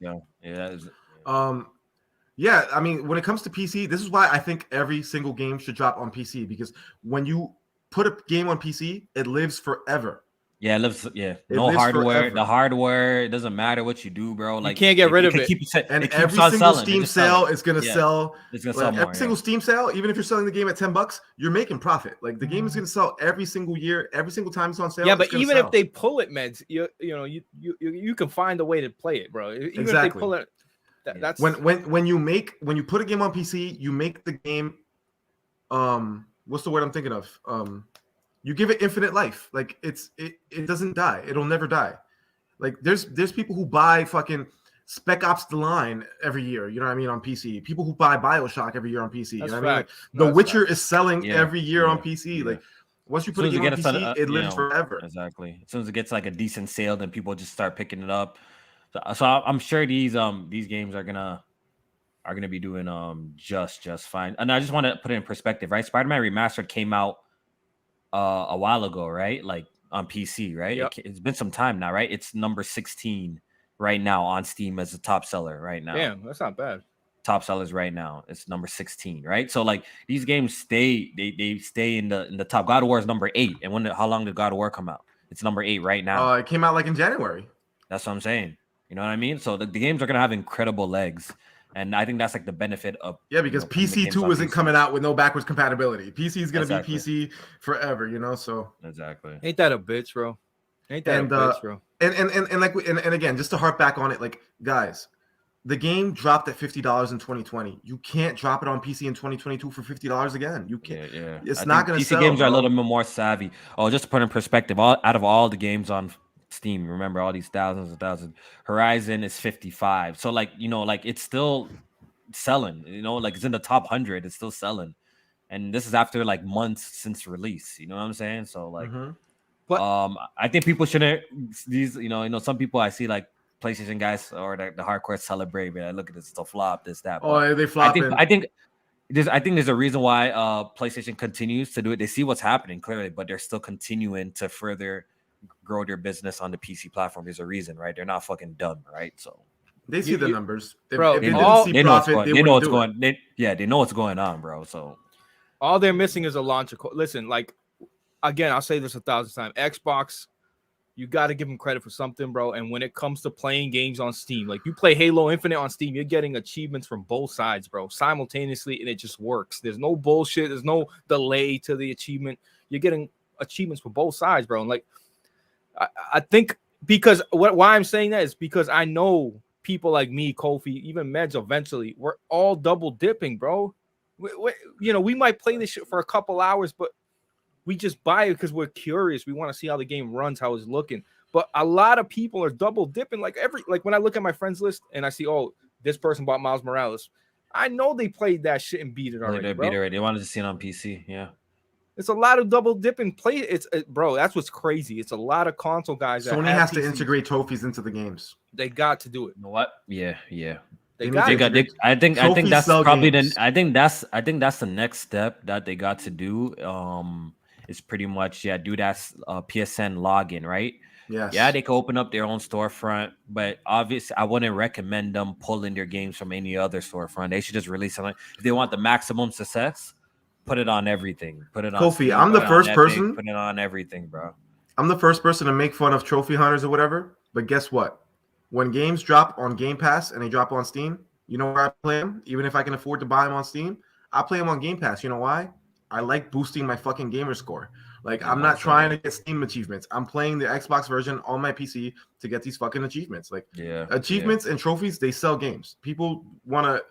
Yeah. I mean, when it comes to PC, this is why I think every single game should drop on PC, because when you put a game on PC, it lives forever. Yeah, it lives. Yeah, no hardware. Forever. The hardware, it doesn't matter what you do, bro. Like, you can't get rid of it. And every single Steam sale is going to sell. It's going to sell more. Every single Steam sale, even if you're selling the game at $10, you're making profit. Like, the game is going to sell every single year, every single time it's on sale. Yeah, but even if they pull it, Meds, you can find a way to play it, bro. Even if they pull it, that's when you put a game on PC, you make the game. What's the word I'm thinking of? You give it infinite life. Like, it doesn't die. It'll never die. Like, there's people who buy fucking Spec Ops: The Line every year. You know what I mean on PC. People who buy BioShock every year on PC. That's you know what I mean? Like, facts. The That's Witcher facts. is selling every year on PC. Yeah. Like once you As put soon a as game it on gets PC, it lives forever. Exactly. As soon as it gets like a decent sale, then people just start picking it up. So I'm sure these games are gonna be doing just fine. And I just want to put it in perspective, right? Spider-Man Remastered came out a while ago, right? Like on PC, right? Yep. It's been some time now, right? It's number 16 right now on Steam as a top seller right now. Damn, that's not bad. Top sellers right now. It's number 16, right? So like these games stay in the top. God of War is number 8. And how long did God of War come out? It's number 8 right now. It came out like in January. That's what I'm saying. You know what I mean? So the games are gonna have incredible legs. And I think that's like the benefit of because PC 2 isn't coming out with no backwards compatibility. PC is gonna be PC forever, you know. So exactly. Ain't that a bitch, bro? Ain't that a bitch, bro? And again, just to harp back on it, like guys, the game dropped at $50 in 2020. You can't drop it on PC in 2022 for $50 again. You can't. Yeah. It's not gonna PC sell. games are a little bit more savvy. Oh, just to put in perspective, out of all the games on Steam, remember all these thousands and thousands, Horizon is 55. So like, you know, like it's still selling, you know, like it's in the top 100, it's still selling. And this is after like months since release, you know what I'm saying? So like But I think people shouldn't these, you know, some people I see like PlayStation guys or the hardcore celebrate, man. Look at this, it's a flop, this, that. Oh, they flopping. I think there's a reason why PlayStation continues to do it. They see what's happening clearly, but they're still continuing to further grow their business on the PC platform. There's a reason, right? They're not fucking dumb, right? So they see the numbers, bro. If they know what's going on, bro. So all they're missing is a launcher. Listen, like again, I'll say this 1,000 times. Xbox, you got to give them credit for something, bro. And when it comes to playing games on Steam, like you play Halo Infinite on Steam, you're getting achievements from both sides, bro, simultaneously, and it just works. There's no bullshit. There's no delay to the achievement. You're getting achievements from both sides, bro. And like, I think because why I'm saying that is because I know people like me, Kofi, even Meds eventually, we're all double dipping, bro. We might play this shit for a couple hours, but we just buy it because we're curious. We want to see how the game runs, how it's looking. But a lot of people are double dipping. Like when I look at my friends list and I see, oh, this person bought Miles Morales, I know they played that shit and beat it already. They wanted to see it on PC, yeah. It's a lot of double dipping play. Bro, that's what's crazy. It's a lot of console guys. Sony has to integrate trophies into the games. They got to do it. You know what? Yeah. I think that's probably I think that's the next step that they got to do. Is pretty much do that PSN login, right? Yes. Yeah, they could open up their own storefront, but obviously I wouldn't recommend them pulling their games from any other storefront. They should just release something. If they want the maximum success, put it on everything. Put it on Kofi, Steam, I'm the first person. Put it on everything, bro. I'm the first person to make fun of trophy hunters or whatever. But guess what? When games drop on Game Pass and they drop on Steam, you know where I play them? Even if I can afford to buy them on Steam, I play them on Game Pass. You know why? I like boosting my fucking gamer score. Like, I'm not trying to get Steam achievements. I'm playing the Xbox version on my PC to get these fucking achievements. Like, achievements and trophies, they sell games. People want to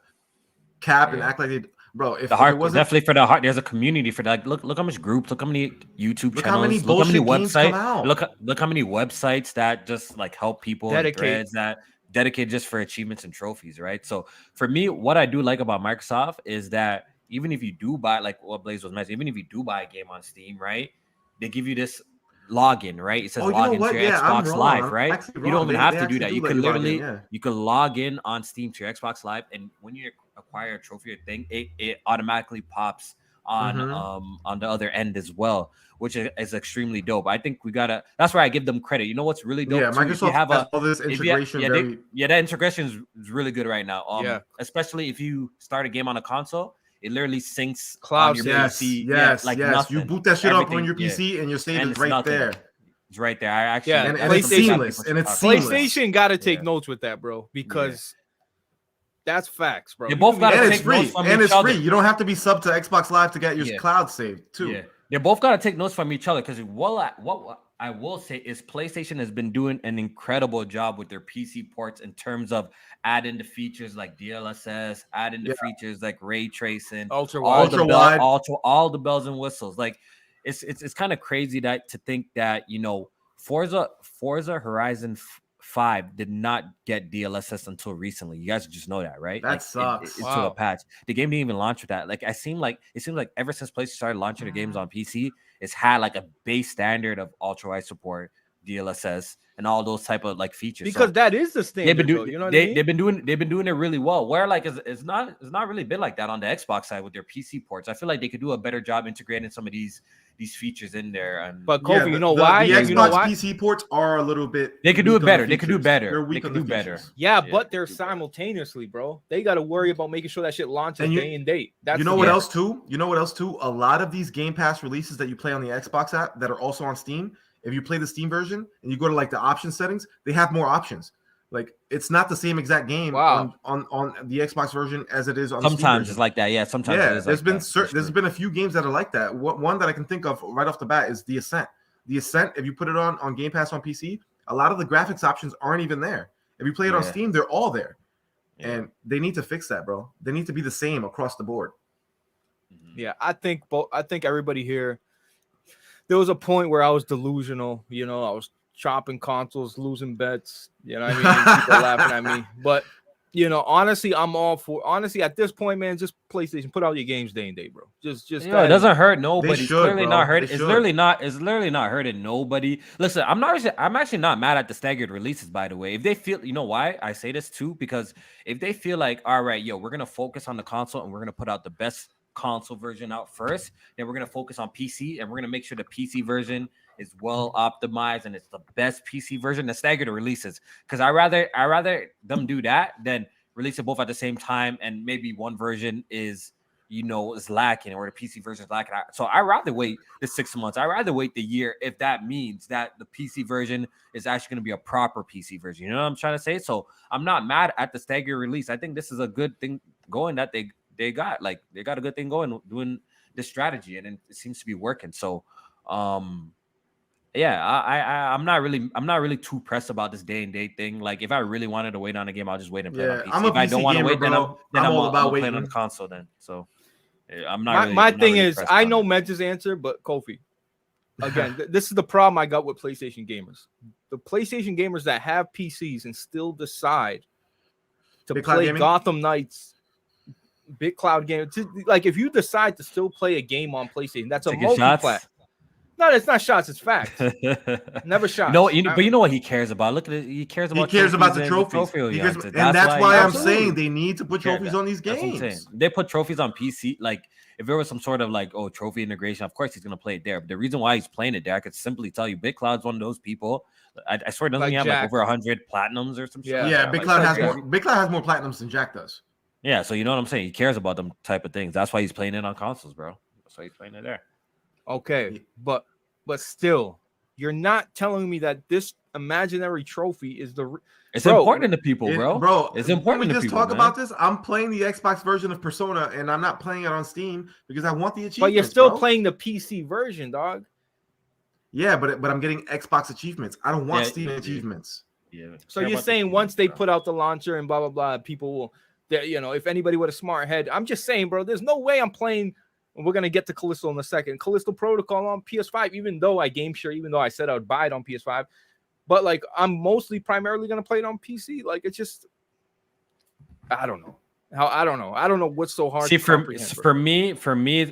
cap and act like they... Bro, if definitely for the heart, there's a community for that. Look how much groups, look how many YouTube channels, look how many websites, look how many websites that just like help people threads that dedicated just for achievements and trophies, right? So for me, what I do like about Microsoft is that even if you do buy, like what Blaze was mentioning, even if you do buy a game on Steam, right? They give you this login, right? It says login to your Xbox Live, right? You don't even have to do that. You can literally you can log in on Steam to your Xbox Live, and when you acquire a trophy or thing, it automatically pops on the other end as well, which is extremely dope. I think we gotta. That's where I give them credit. You know what's really dope? Yeah, Microsoft has all this integration. That integration is really good right now. Especially if you start a game on a console. It literally syncs cloud on your PC. Yes. You boot that shit up on your PC and your save is right there. It's right there. I actually and it's seamless. And it's PlayStation got to take notes with that, bro, because that's facts, bro. They both got to take notes from each other. And it's free. You don't have to be subbed to Xbox Live to get your cloud saved too. Yeah. They both got to take notes from each other because what I will say is PlayStation has been doing an incredible job with their PC ports in terms of adding the features like DLSS, adding the features like ray tracing, all the bells and whistles. Like it's kind of crazy to think that Forza Horizon 5 did not get DLSS until recently. You guys just know that, right? That Like sucks. until a patch. The game didn't even launch with that. Like it seems like ever since PlayStation started launching their games on PC, it's had like a base standard of ultra wide support, DLSS, and all those type of like features. Because that is the standard. They've been doing it really well. Where like it's not really been like that on the Xbox side with their PC ports. I feel like they could do a better job integrating some of these features in there. And but Kofi, you know why? The Xbox you know why? PC ports are a little bit. They could do it better. They could do better. They're weak they could do better. Yeah, but they're simultaneously, bro. They got to worry about making sure that shit launches day and date. That's what else too? You know what else too? A lot of these Game Pass releases that you play on the Xbox app that are also on Steam. If you play the Steam version and you go to like the option settings, they have more options. Like it's not the same exact game on the Xbox version as it is on. Sometimes it's like that, yeah. Sometimes it is there's been a few games that are like that. One that I can think of right off the bat is The Ascent. The Ascent, if you put it on Game Pass on PC, a lot of the graphics options aren't even there. If you play it on Steam, they're all there, and they need to fix that, bro. They need to be the same across the board. Yeah, I think everybody here. There was a point where I was delusional. I was chopping consoles, losing bets. You know what I mean? People laughing at me. But, honestly, I'm all for. Honestly, at this point, man, just PlayStation, put out your games day and day, bro. Just. It doesn't hurt nobody. It's clearly not hurting. It's literally not hurting nobody. Listen, I'm actually not mad at the staggered releases. By the way, if they feel, you know why I say this too, because if they feel like, all right, we're gonna focus on the console and we're gonna put out the best console version out first, then we're going to focus on PC and we're going to make sure the PC version is well optimized and it's the best PC version, the staggered releases, because I rather them do that than release it both at the same time and maybe one version is lacking or the PC version is lacking. So I rather wait the 6 months. I rather wait the year if that means that the PC version is actually going to be a proper PC version. You know what I'm trying to say? So I'm not mad at the staggered release. I think this is a good thing going that they got a good thing going doing this strategy, and it seems to be working. So I'm not really too pressed about this day and date thing. Like if I really wanted to wait on a game, I'll just wait and play it on PC. If I don't want to wait, then I'm all about waiting on the console then. So I'm not my thing is I know Med's answer, but Kofi, again, this is the problem I got with PlayStation gamers. The PlayStation gamers that have PCs and still decide to play Gotham Knights, Big Cloud game. Like if you decide to still play a game on PlayStation, that's a multi-plat. No, it's not shots. It's facts. Never shots. But you know what he cares about? Look at it. He cares about the trophies. And that's why I'm saying they need to put trophies on these games. They put trophies on PC. Like if there was some sort of trophy integration, of course he's gonna play it there. But the reason why he's playing it there, I could simply tell you, Big Cloud's one of those people. I swear, doesn't he have over 100 platinums or some shit? Yeah, Big Cloud has more. Big Cloud has more platinums than Jack does. Yeah, so you know what I'm saying? He cares about them type of things. That's why he's playing it on consoles, bro. That's why he's playing it there. Okay, but still, you're not telling me that this imaginary trophy is It's important to people, bro. It's important to people. Just talk about this. I'm playing the Xbox version of Persona, and I'm not playing it on Steam because I want the achievements. But you're still playing the PC version, dog. Yeah, but I'm getting Xbox achievements. I don't want Steam achievements. Yeah. So you're saying once they put out the launcher and blah blah blah, people will. If anybody with a smart head, I'm just saying, bro, there's no way I'm playing. We're going to get to Callisto in a second. Callisto Protocol on PS5, even though I said I would buy it on PS5. But, I'm primarily going to play it on PC. It's just, I don't know. I don't know what's so hard. See, for me,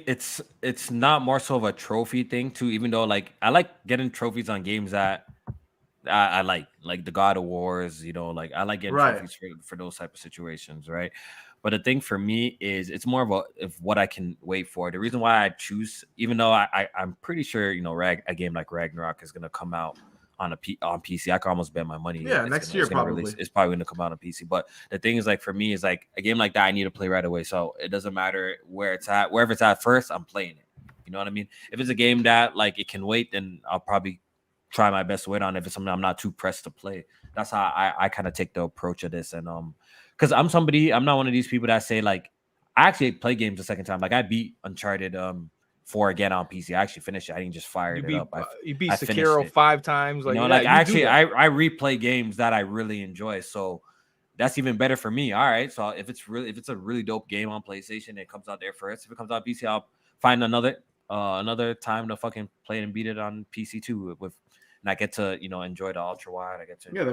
it's not more so of a trophy thing, too, even though, I like getting trophies on games that I like the God of Wars, I like getting trophies for those type of situations, right? But the thing for me is it's more of what I can wait for. The reason why I choose, even though I'm pretty sure a game like Ragnarok is gonna come out on PC. I can almost bet my money. Yeah, next year probably. It's probably gonna come out on PC. But the thing is, for me, is a game like that I need to play right away. So it doesn't matter where it's at, wherever it's at first, I'm playing it. You know what I mean? If it's a game that it can wait, then I'll probably try my best to wait on it. If it's something I'm not too pressed to play. That's how I kind of take the approach of this. And because I'm not one of these people that say I actually play games the second time. I beat Uncharted 4 again on PC. I actually finished it. I didn't just fire it up. You beat Sekiro 5 times. I replay games that I really enjoy. So that's even better for me. All right. So if it's a really dope game on PlayStation, it comes out there first. If it comes out PC, I'll find another time to fucking play and beat it on PC too with and I get to enjoy the ultra wide. I get to enjoy,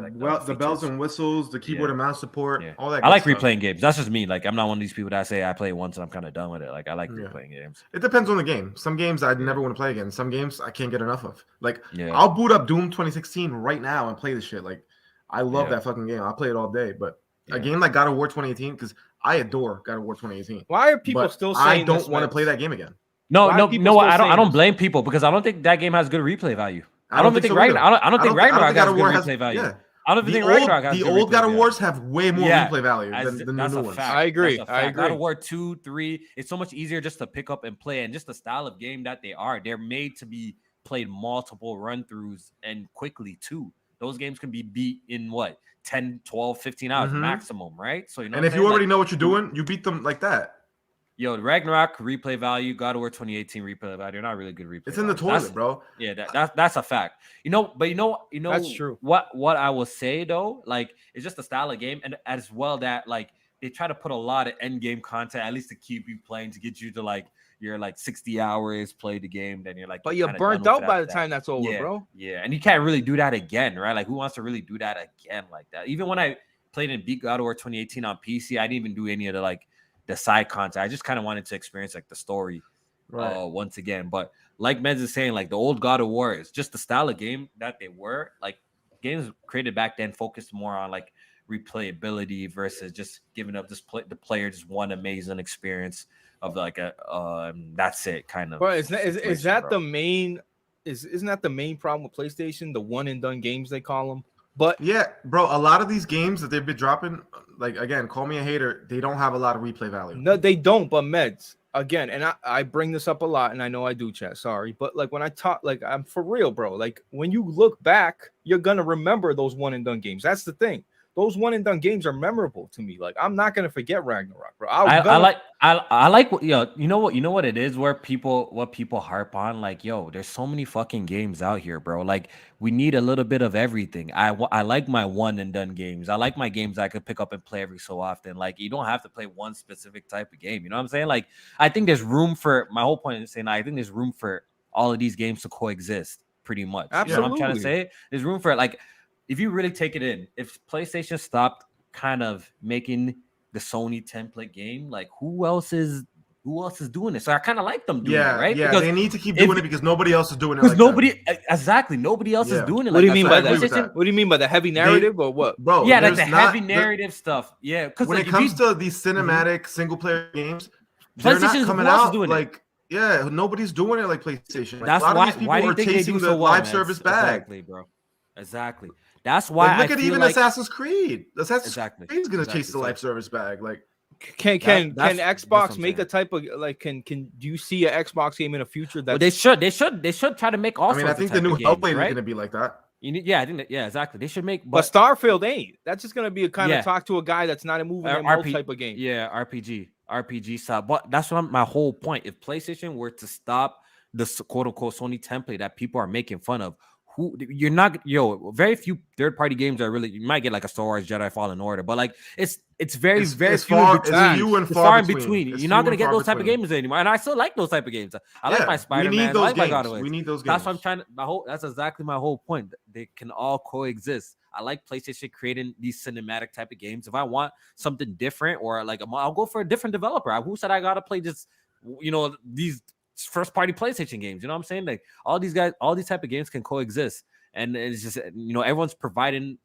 the bells and whistles, the keyboard and mouse support, all that. I like stuff. replaying games. That's just me. Like I'm not one of these people that say I play it once and I'm kind of done with it. Like I like replaying games. It depends on the game. Some games I'd never want to play again. Some games I can't get enough of. Like I'll boot up Doom 2016 right now and play this shit. Like I love that fucking game. I'll play it all day. But a game like God of War 2018, because I adore God of War 2018. Why are people still saying I don't want to play that game again? No. I don't blame people because I don't think that game has good replay value. I don't think Ragnarok. I don't think Ragnarok has good replay value. Yeah. I don't think Ragnarok has the old God of Wars have way more replay value than the new ones. I agree. God of War 2, 3, it's so much easier just to pick up and play, and just the style of game that they're made to be played multiple run-throughs and quickly too. Those games can be beat in 10, 12, 15 hours maximum, right? So and if you already know what you're doing, you beat them like that. Yo, Ragnarok replay value, God of War 2018 replay value. They're not really good replay. It's in the toilet, bro. Yeah, that's a fact. That's true. What I will say though, like it's just the style of game, and as well that like they try to put a lot of end game content at least to keep you playing, to get you to like you're like 60 hours play the game, then you're like, but you're burnt out by the time that's over, bro. Yeah, and you can't really do that again, right? Like who wants to really do that again like that? Even when I played and beat God of War 2018 on PC, I didn't even do any of the side content. I just kind of wanted to experience like the story once again. But like Mez is saying, like the old God of War is just the style of game that they were. Like games created back then focused more on like replayability versus just giving up the player just one amazing experience of like that's it kind of. But is that the main? Isn't that the main problem with PlayStation? The one and done games they call them. But yeah, bro, a lot of these games that they've been dropping, like again, call me a hater, they don't have a lot of replay value. No, they don't. But Meds, again, and I bring this up a lot, and I know I do, chat. Sorry, but like when I talk, like I'm for real, bro. Like when you look back, you're gonna remember those one and done games. That's the thing. Those one and done games are memorable to me. Like I'm not gonna forget Ragnarok, bro. I like you know what it is where people harp on, like, yo, there's so many fucking games out here, bro. Like we need a little bit of everything. I like my one and done games. I like my games I could pick up and play every so often. Like you don't have to play one specific type of game. You know what I'm saying? Like I think there's room for, my whole point is saying I think there's room for all of these games to coexist pretty much. Absolutely. You know what I'm trying to say? There's room for it. Like if you really take it in, if PlayStation stopped kind of making the Sony template game, like who else is doing it? So I kind of like them doing it, right? Yeah, because they need to keep doing it because nobody else is doing it. Because nobody else is doing it. What do you mean by that? What do you mean by the heavy narrative or what, bro? Yeah, like the heavy narrative stuff. Yeah, because when it comes to these cinematic single player games, they're not coming out doing like. Yeah, nobody's doing it like PlayStation. Like, that's a lot of these people are chasing the live service bag. Exactly, bro. Exactly. That's why. Look at even Assassin's Creed. Assassin's Creed is gonna chase the live service bag. Like, can Xbox make a type of like? Can do you see an Xbox game in the future that they should try to make all. I mean, I think the new Hellblade is gonna be like that. I think that, exactly. They should make, but Starfield ain't. That's just gonna be a kind of talk to a guy that's not a moving type of game. Yeah, RPG style. But that's what my whole point. If PlayStation were to stop the quote unquote Sony template that people are making fun of, you're not very few third-party games are really, you might get like a Star Wars Jedi Fallen Order, but like it's very few and far in between. You're not gonna get those type of games anymore, and I still like those type of games. I like my Spider-Man. I like my God of War. We need those games. That's what I'm trying to. That's exactly my whole point. They can all coexist. I like PlayStation creating these cinematic type of games. If I want something different, or like I'll go for a different developer. Who said I gotta play just these first party PlayStation games? You know what I'm saying? Like all these type of games can coexist, and it's just everyone's providing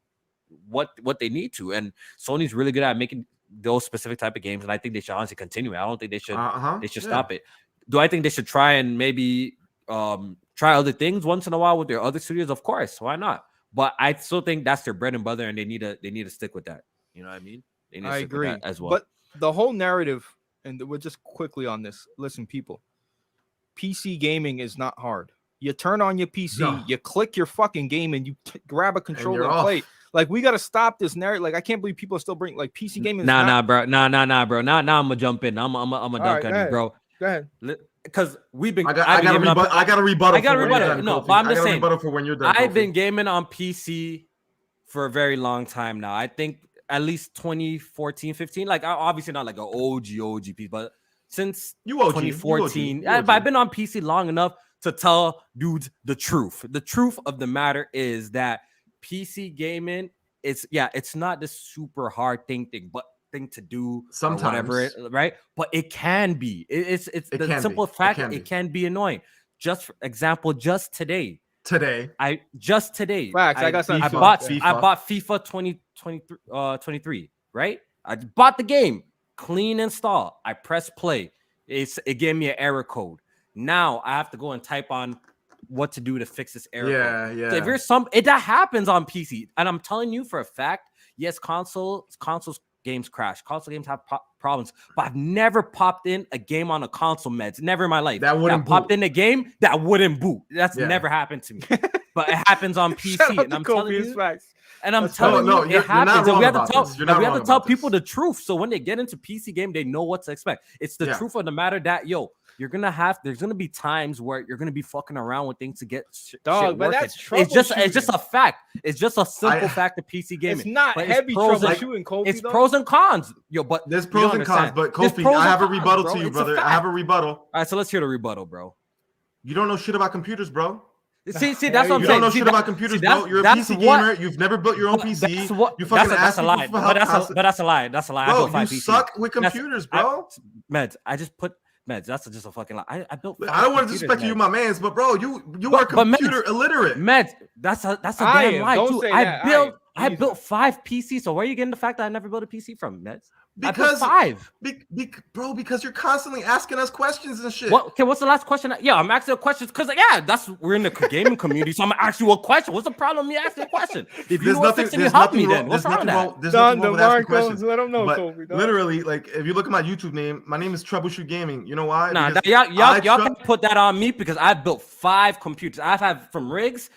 what they need to, and Sony's really good at making those specific type of games, and I think they should honestly continue it. I don't think they should stop it. Do I think they should try and maybe try other things once in a while with their other studios? Of course, why not? But I still think that's their bread and butter, and they need to stick with that. You know what I mean? I agree as well. But the whole narrative, and we're just quickly on this. Listen, people, PC gaming is not hard. You turn on your PC, you click your fucking game, and you grab a controller and play. Like, we got to stop this narrative. Like, I can't believe people are still bringing like PC gaming. Nah, bro. Now I'm gonna jump in. I'm gonna dunk on you, bro. Go ahead. Because we've been. I got a rebuttal. No, but I'm just saying. For when you're done. I've been gaming on PC for a very long time now. I think at least 2014, 15. Like, obviously not like an OG piece, but since 2014, I've been on PC long enough to tell dudes the truth. The truth of the matter is that PC gaming, it's not this super hard thing to do sometimes, or whatever, right? But it can be. It's the simple fact that it can be annoying. Just for example, just today. Facts, I got some. I bought FIFA 2023, right? I bought the game, clean install. I press play. It gave me an error code. Now I have to go and type on what to do to fix this error code. Yeah. So if there's that happens on PC, and I'm telling you for a fact, yes, consoles games crash. Console games have problems, but I've never popped in a game on a console, meds. Never in my life. That popped in a game that wouldn't boot. That's never happened to me. But it happens on PC, and I'm telling you. Facts. And I'm telling you, it happens. And we have to tell people the truth. So when they get into PC game, they know what to expect. It's the truth of the matter that, there's gonna be times where you're gonna be fucking around with things to get shit but working. that's it's just a fact. It's just a simple fact of PC gaming. It's not heavy troubleshooting, Kofi. It's pros and cons, but there's pros and cons. But Kofi, I have a rebuttal to you, brother. I have a rebuttal. All right, so let's hear the rebuttal, bro. You don't know shit about computers, bro. See, that's what I'm saying. You don't know shit about computers, bro. You're a PC gamer. You've never built your own PC. You fucking ask people for help. But that's a lie. That's a lie. Bro, you suck with computers, bro. Meds, I just put Meds. That's just a fucking lie. I built. I don't want to disrespect you, my mans, but bro, you are computer illiterate. Meds, that's a damn lie too. I built 5 PCs. So where are you getting the fact that I never built a PC from, Meds? Because 5, bro. Because you're constantly asking us questions and shit. Okay, what's the last question? Yeah, I'm asking a question because we're in the gaming community, so I'm gonna ask you a question. What's the problem with me asking a question? If you want to fix it, you help me. Then what's wrong with that? There's nothing wrong with asking questions. Let them know, Kofi. Literally, like if you look at my YouTube name, my name is Troubleshoot Gaming. You know why? Y'all can put that on me because I built 5 computers. I've had from rigs.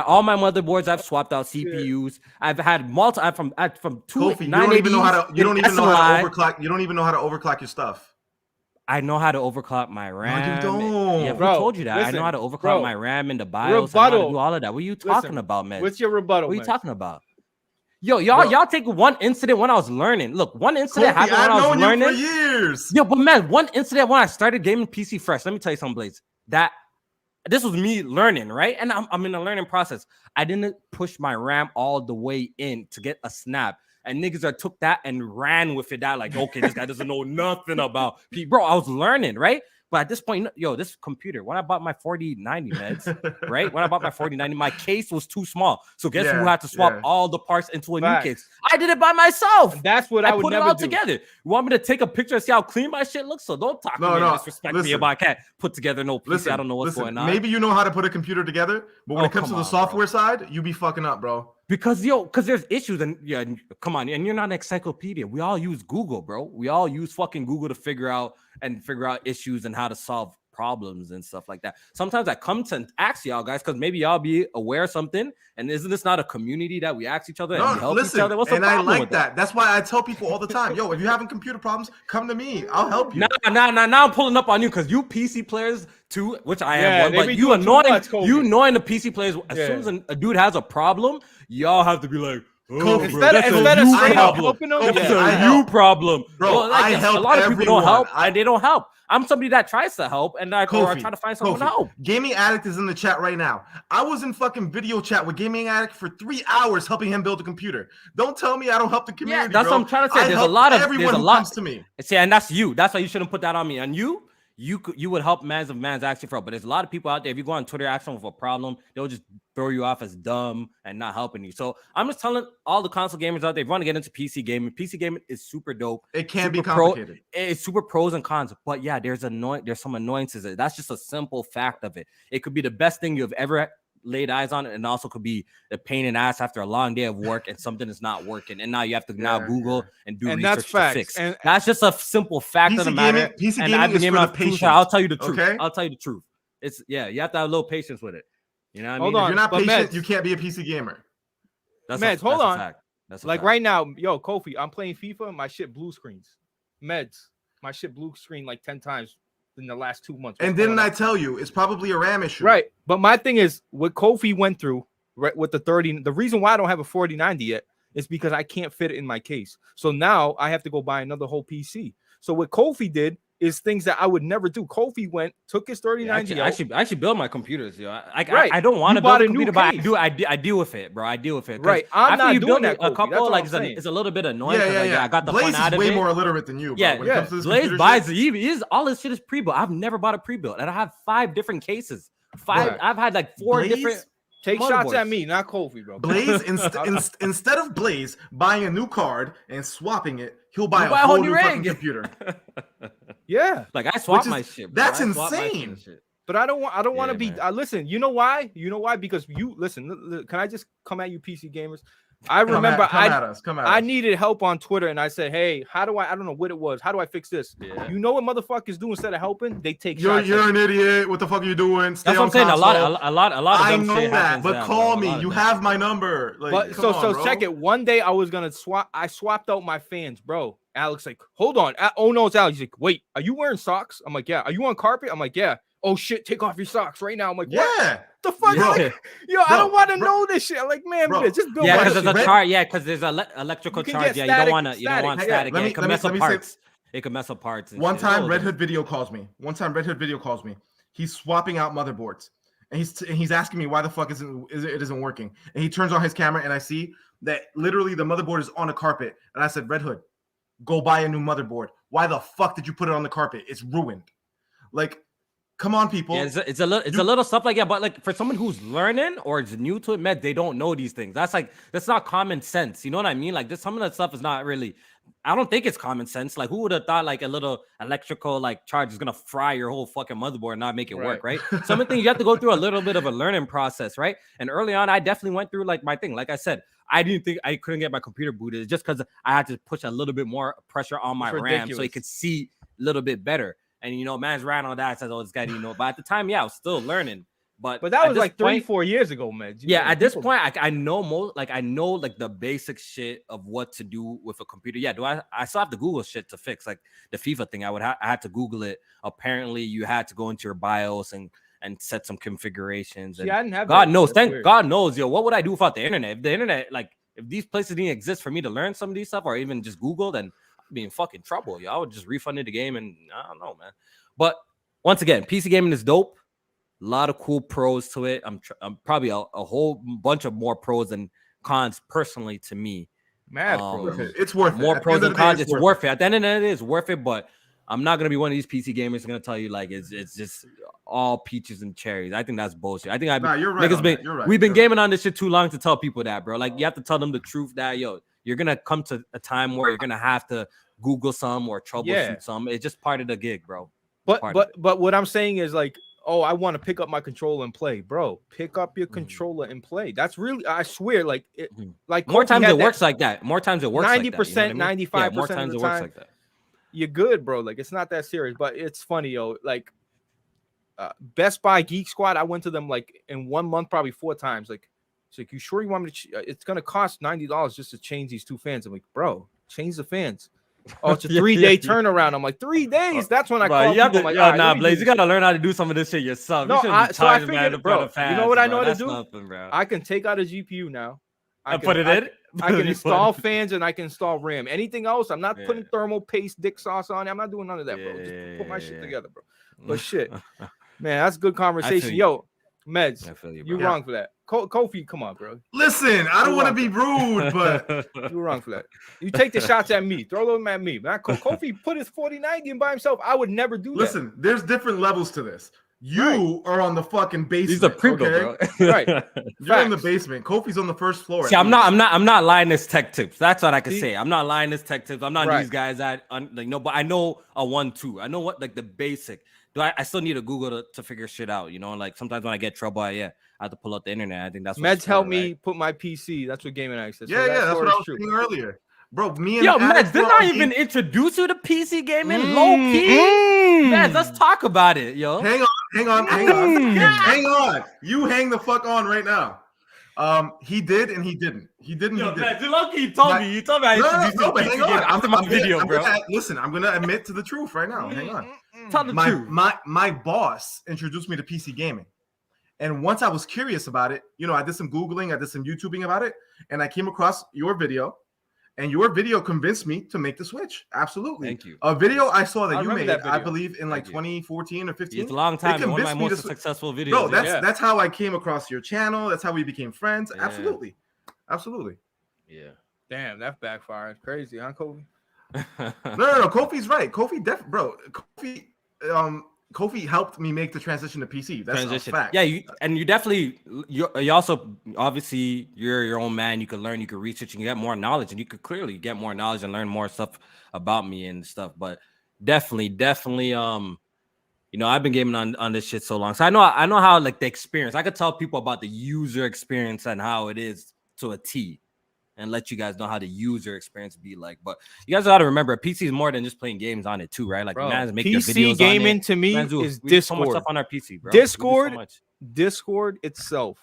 All my motherboards, I've swapped out CPUs. I've had from 2 Kofi, you don't even know how to overclock. You don't even know how to overclock your stuff. I know how to overclock my RAM. No, you don't. Yeah, who told you that? I know how to overclock my RAM in the BIOS. I know how to do all of that. What are you talking about, man? What's your rebuttal? What are you talking about? Yo, y'all take one incident when I was learning. Look, one incident happened when I was learning. For years. Yo, but man, one incident when I started gaming PC fresh. Let me tell you something, Blaze. This was me learning, right? And I'm in a learning process. I didn't push my RAM all the way in to get a snap. And niggas that took that and ran with it. That like, okay, this guy doesn't know nothing about Bro, I was learning, right? But at this point, this computer, when I bought my 4090 meds, right? When I bought my 4090, my case was too small. So guess who had to swap all the parts into a new case? I did it by myself. And that's what I would put never it all do. Together. You want me to take a picture and see how clean my shit looks? So don't talk to me and disrespect me about I can't put together no PC. I don't know what's going on. Maybe you know how to put a computer together, but when it comes to the software side, you be fucking up, bro. Because there's issues and come on, and you're not an encyclopedia. We all use Google, bro. We all use fucking Google to figure out issues and how to solve problems and stuff like that. Sometimes I come to ask y'all guys because maybe y'all be aware of something. And isn't this not a community that we ask each other and help each other? What's the problem? I like that. That's why I tell people all the time, yo, if you're having computer problems, come to me. I'll help you. Now I'm pulling up on you because you PC players too, which I am one, but you annoying the PC players. As soon as a dude has a problem, y'all have to be like, instead of straight up helping them, it's a you problem, bro. I help. A lot of people don't help, and they don't help. I'm somebody that tries to help, and I try to find someone to help. Gaming Addict is in the chat right now. I was in fucking video chat with Gaming Addict for 3 hours helping him build a computer. Don't tell me I don't help the community. Yeah, that's what I'm trying to say. There's a lot comes to me. See, and that's you. That's why you shouldn't put that on me. And you would help mans actually for help. But there's a lot of people out there. If you go on Twitter, ask them with a problem, they'll just throw you off as dumb and not helping you. So I'm just telling all the console gamers out there, if you want to get into PC gaming is super dope. It can be complicated. It's super pros and cons. But yeah, there's some annoyances. That's just a simple fact of it. It could be the best thing you've ever laid eyes on it, and also could be the pain in the ass after a long day of work and something is not working, and now you have to Google and do research to fix. And that's just a simple fact of the matter. PC gaming is for the patient. I'll tell you the truth. Okay? I'll tell you the truth. It's you have to have a little patience with it. You know what I mean? Hold on, if you're not patient, Meds, you can't be a PC gamer. Meds, hold on. That's like right now, yo, Kofi, I'm playing FIFA. My shit blue screens. Meds, my shit blue screen like 10 times in the last 2 months. And didn't I tell you it's probably a RAM issue? Right. But my thing is what Kofi went through right with the 30. The reason why I don't have a 4090 yet is because I can't fit it in my case. So now I have to go buy another whole PC. So what Kofi did is things that I would never do. Kofi took his 3090 I actually build my computers, yo. Right. I don't want You to build bought a a new computer, but case. I deal with it, bro. I deal with it. Right. I'm after not you doing build that, a Kofi. couple, That's what like I'm it's a little bit annoying Yeah, because I got the Blaze fun out is of way it. more illiterate than you, bro. Yeah, When it comes to this Blaze computer buys shit. he is all this shit is pre-built. I've never bought a pre-built, and I have 5 different cases. Right. I've had like 4 Blaze, different. Take shots motherboards. at me, not Kofi, bro. Blaze, instead of Blaze buying a new card and swapping it, he'll buy He'll a whole new fucking computer. Yeah. Like I swap my shit. Bro. That's I swap my shit insane. and shit. But I don't want to be. man. Listen, you know why? Because you listen. Can I just come at you, PC gamers? I remember come at us. I needed help on Twitter, and I said, "Hey, how do I don't know what it was. How do I fix this?" Yeah. You know what motherfuckers do instead of helping? They take You're shots. an idiot. What the fuck are you doing? Stay That's what I'm saying. A lot of I them know shit that, happens but now, call bro. me. You have my number. Like, But come on, bro. check it. One day I was gonna swap. I swapped out my fans, bro. Alex like, hold on. Oh no, it's Alex. He's like, wait, are you wearing socks? I'm like, yeah. Are you on carpet? I'm like, yeah. Oh shit, take off your socks right now. I'm like, what? Yeah. The fuck? Yeah. Like, I don't want to know this shit. I'm like, man, Bro. just build Yeah, my because shit. there's a charge. Yeah, because there's electrical You can charge. get Yeah, you don't want static. static. Let Yeah, me- it can let me- mess up let me say- parts. It can mess up parts. And One shit. time, Oh, Red Hood Video calls me. He's swapping out motherboards, and he's asking me why the fuck it isn't working. And he turns on his camera, and I see that literally the motherboard is on a carpet. And I said, Red Hood, go buy a new motherboard. Why the fuck did you put it on the carpet? It's ruined. Like, come on, people. Yeah, it's a little stuff like that, but like for someone who's learning or is new to it, man, they don't know these things. That's not common sense. You know what I mean? Like, some of that stuff is not really. I don't think it's common sense. Like, who would have thought like a little electrical like charge is gonna fry your whole fucking motherboard and not make it work, right? Some of the things you have to go through a little bit of a learning process, right? And early on, I definitely went through like my thing. Like I said, I didn't think I couldn't get my computer booted just because I had to push a little bit more pressure on my RAM so it could see a little bit better. And man's ran on that, says, "Oh, this guy didn't know." But at the time, I was still learning. But that was like 3-4 4 years ago, man. Yeah, at this point, I know most. Like I know like the basic shit of what to do with a computer. Yeah, I still have to Google shit to fix like the FIFA thing. I had to Google it. Apparently, you had to go into your BIOS and set some configurations. And I didn't have God that. knows, That's weird. God knows, what would I do without the internet? If the internet, like, if these places didn't exist for me to learn some of these stuff, or even just Google, then I'd be in fucking trouble. I would just refund the game, and I don't know, man. But once again, PC gaming is dope. A lot of cool pros to it. I'm probably a whole bunch of more pros than cons personally to me. Mad pros. It's worth it. More pros than cons. It's worth it. At the end of the day, it's worth it. But I'm not gonna be one of these PC gamers who's gonna tell you like it's just all peaches and cherries. I think that's bullshit. I think you're right. We've been gaming on this shit too long to tell people that, bro. Like, you have to tell them the truth that you're gonna come to a time where you're gonna have to Google some or troubleshoot some. It's just part of the gig, bro. But what I'm saying is like, oh, I want to pick up my controller and play, bro. Pick up your controller and play. That's really, I swear, like, like more times it works like that. More times it works 90%, like that. 95% more times of it the works time, like that. You're good, bro. Like, it's not that serious, but it's funny, yo. Like, Best Buy Geek Squad, I went to them like in 1 month, probably 4 times. Like, it's like, you sure you want me to? It's gonna cost $90 just to change these 2 fans. I'm like, bro, change the fans. Oh, it's a 3-day turnaround. I'm like, 3 days. That's when I call people. I'm like, nah, Blaze, you gotta learn how to do some of this shit yourself. No, so I figured, bro. You know what I know how to do? Nothing, bro. I can take out a GPU now. I put it in. I can install fans and I can install RAM. Anything else, I'm not putting thermal paste, dick sauce on it. I'm not doing none of that, bro. Just put my shit together, bro. But shit, man, that's good conversation. Yo, Meds, you wrong for that. Kofi, come on, bro. Listen, I don't want to be rude, but you were wrong for that. You take the shots at me, throw them at me. Man, Kofi put his 4090 in by himself. I would never do that. Listen, there's different levels to this. You are on the fucking basement. He's a pre-built, okay? bro. Right. You're in the basement. Kofi's on the first floor. See, I'm not lying this tech tips. That's what I can say. I'm not lying this tech tips. I'm not these guys that but I know a 1-2. I know what like the basic. I still need to Google to figure shit out, like sometimes when I get trouble, I have to pull up the internet. I think that's Meds helped me put my PC. That's what Gaming Ike said. So that's what I was saying earlier. Bro, me and Meds, did not even introduce you to PC gaming low key. Meds, let's talk about it, yo. Hang on. You hang the fuck on right now. He did and he didn't. He didn't. Yo, he didn't. Meds, low key, you told me I introduced you to PC gaming after my video, bro. Listen, I'm gonna admit to the truth right now. Hang on. Tell the truth. My boss introduced me to PC gaming. And once I was curious about it, I did some Googling, I did some YouTubing about it, and I came across your video. And your video convinced me to make the switch. Absolutely. Thank you. A video I saw that I you remember made, that I video. believe, in like Thank you. 2014 or 15. It's a long time. It One of my convinced me most to successful videos. Bro, yeah. that's how I came across your channel. That's how we became friends. Yeah. Absolutely. Absolutely. Yeah. Damn, that backfired. Crazy, huh, Kobe? No. Kofi's right. Kofi helped me make the transition to PC. That's a fact. Yeah, you definitely you also obviously you're your own man. You can learn, you can research, and you get more knowledge, and you could clearly get more knowledge and learn more stuff about me and stuff. But definitely, you know, I've been gaming on this shit so long, so I know how like the experience. I could tell people about the user experience and how it is to a T, and let you guys know how the user experience be like. But you guys got to remember, PC is more than just playing games on it too, right? Like, man's making PC videos gaming on it. to me Man's do- is we do so much Discord. stuff on our PC, bro. Discord itself.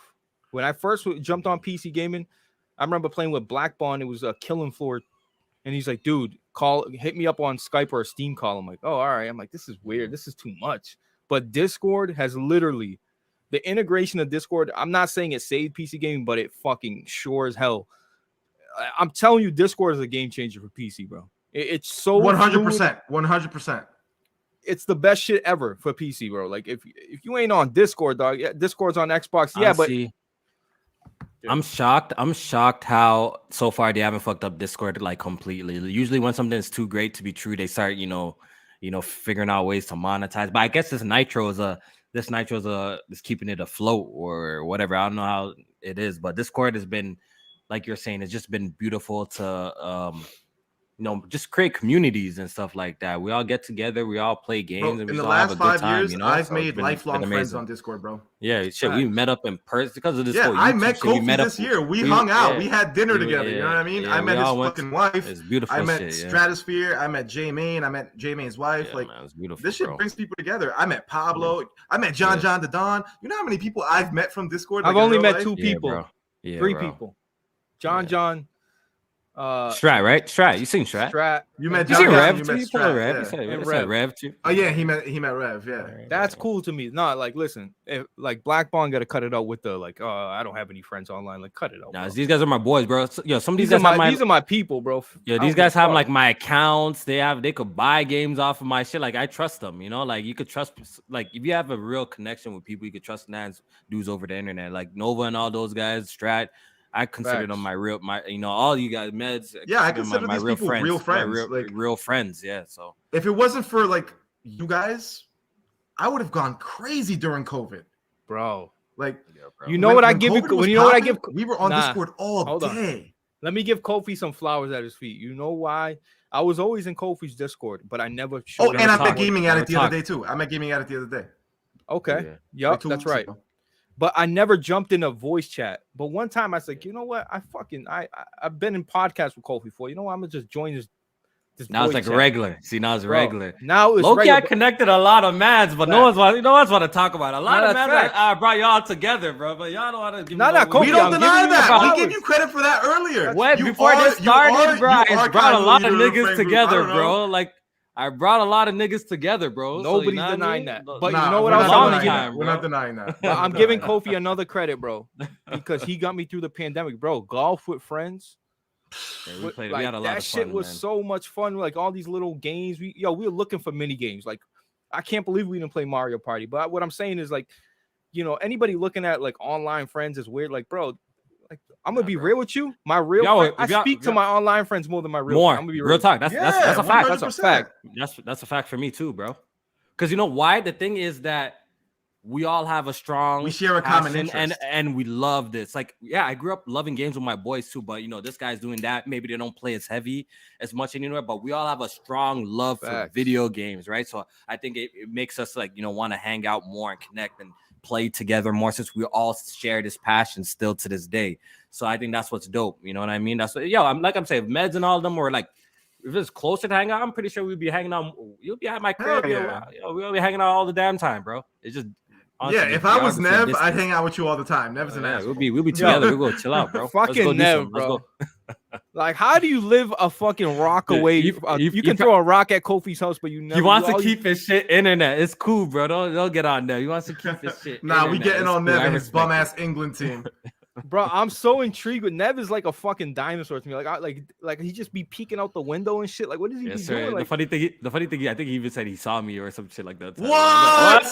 When I first jumped on PC gaming, I remember playing with Black Bond. It was a killing floor, and he's like, "Dude, hit me up on Skype or a Steam call." I'm like, "Oh, all right." I'm like, "This is weird. This is too much." But Discord has literally the integration of Discord. I'm not saying it saved PC gaming, but it fucking sure as hell. I'm telling you, Discord is a game changer for PC, bro. It's so 100%. 100%. It's the best shit ever for PC, bro. Like if you ain't on Discord, dog, yeah, Discord's on Xbox, yeah, but I'm shocked how so far they haven't fucked up Discord like completely. Usually when something is too great to be true, they start, you know, figuring out ways to monetize. But I guess this Nitro is keeping it afloat or whatever. I don't know how it is, but Discord has been, like you're saying, it's just been beautiful to just create communities and stuff like that. We all get together, we all play games, Bro, and we in the all have last a good 5 time. years, You know, I've so made lifelong friends on Discord, bro. Yeah, shit, we met up in person because of this. Yeah, whole I YouTube met shit. Kofi this year. We hung out. Yeah. We had dinner together. You know what I mean? Yeah, I met his fucking wife. It's beautiful. I met shit, yeah. Stratosphere. I met J Main. I met J Main's wife. Yeah, like, man, it's beautiful. this shit bro. brings people together. I met Pablo. I met John the Don. You know how many people I've met from Discord? I've like, only in met real two life? people, Yeah, three bro. people. John. Strat, right? Strat. You seen Strat? You met You John. seen Rev You too? met You pulled a Strat, Rev. yeah. You said And Rev. Rev. too. Oh yeah, he met Rev. Yeah. That's cool to me. No, like listen, if like Black Bond got to cut it out with the like, I don't have any friends online. Like, cut it out. Nah, bro. these guys are my boys, bro. Yo, some of these These guys are my people, bro. Yeah, I these don't guys give a have fuck. like my accounts. They could buy games off of my shit. Like I trust them, you know. Like you could trust, like if you have a real connection with people, you could trust dudes over the internet, like Nova and all those guys. Strat, I consider them my all you guys meds. Yeah, I consider these people real friends. Real friends. Yeah. So if it wasn't for like you guys, I would have gone crazy during COVID, bro. Like, you know what I give you? When you know what I give? We were on Discord all day. Let me give Kofi some flowers at his feet. You know why? I was always in Kofi's Discord, but I never. Oh, and I met Gaming at it the other day too. I met Gaming at it the other day. Okay. Yeah. Yep, that's right. But I never jumped in a voice chat. But one time I was like, you know what? I've been in podcasts with Kofi before. You know what? I'm gonna just join this now it's like chat. regular. See, now it's regular. Now it's Low-key, regular. I connected a lot of mads, but no one's want to talk about it. A lot of mads I brought y'all together, bro. But y'all don't want to give me Kofi, we don't deny that. We gave you credit for that earlier. Before this started, bro, I brought a lot of niggas together, bro. Like I brought a lot of niggas together, bro. Nobody's so, denying that. But you know what else? We're not denying that. I'm giving Kofi another credit, bro, because he got me through the pandemic, bro. Golf with friends. Yeah, we had a lot that of shit fun, was man. so much fun. Like all these little games. We were looking for mini games. Like I can't believe we didn't play Mario Party. But what I'm saying is like, anybody looking at like online friends is weird. Like, bro, like I'm gonna be real with you. My real I speak to my online friends more than my real friends. I'm gonna be real talk. That's a fact. 100%. That's a fact. That's a fact for me too, bro. Because you know why? The thing is that we all have a strong, we share a common interest, and we love this. Like, yeah, I grew up loving games with my boys too, but this guy's doing that. Maybe they don't play as heavy as much anymore, but we all have a strong love for video games, right? So I think it makes us like want to hang out more and connect and play together more, since we all share this passion still to this day. So I think that's what's dope. You know what I mean? That's what, I'm saying, Meds and all of them were like, if it's closer to hang out, I'm pretty sure we'd be hanging out. You'll be at my crib. We'll be hanging out all the damn time, bro. It's just. Honestly, if I was Nev, I'd hang out with you all the time. Nev's an ass. We'll be together. We'll go chill out, bro. Fucking Nev, bro. Like, how do you live a fucking rock away? You can throw a rock at Kofi's house, but you never. He wants to keep his shit internet. It's cool, bro. Don't get on there. He wants to keep his shit. Nah, we getting on Nev and his bum ass England team. Bro, I'm so intrigued with Nev is like a fucking dinosaur to me. Like he just be peeking out the window and shit. Like, what does he be doing? Like, the funny thing, I think he even said he saw me or some shit like that. What? What?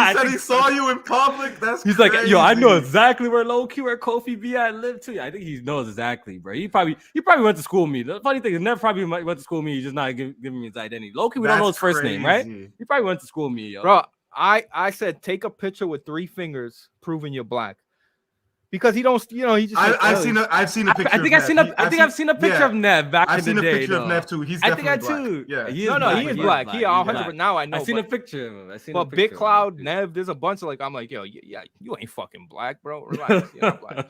He said he saw you in public. That's He's crazy. like, yo, I know exactly where low key where Kofi be at and live too. I think he knows exactly, bro. He probably went to school with me. The funny thing is, Nev probably went to school with me. He's just not giving me his identity. Low key, we don't know his first name, right? He probably went to school with me, yo. Bro, I said take a picture with 3 fingers proving you're black. Because he don't, he just. I've seen a picture. I think I've seen a picture of Nev back in the day. I've seen a picture of Nev too. He's definitely black. Yeah. He is black. He 100%. Now I know. I've seen a picture of him. But Big Cloud, Nev, there's a bunch of I'm like, yo, yeah, you ain't fucking black, bro. Relax. You're not black.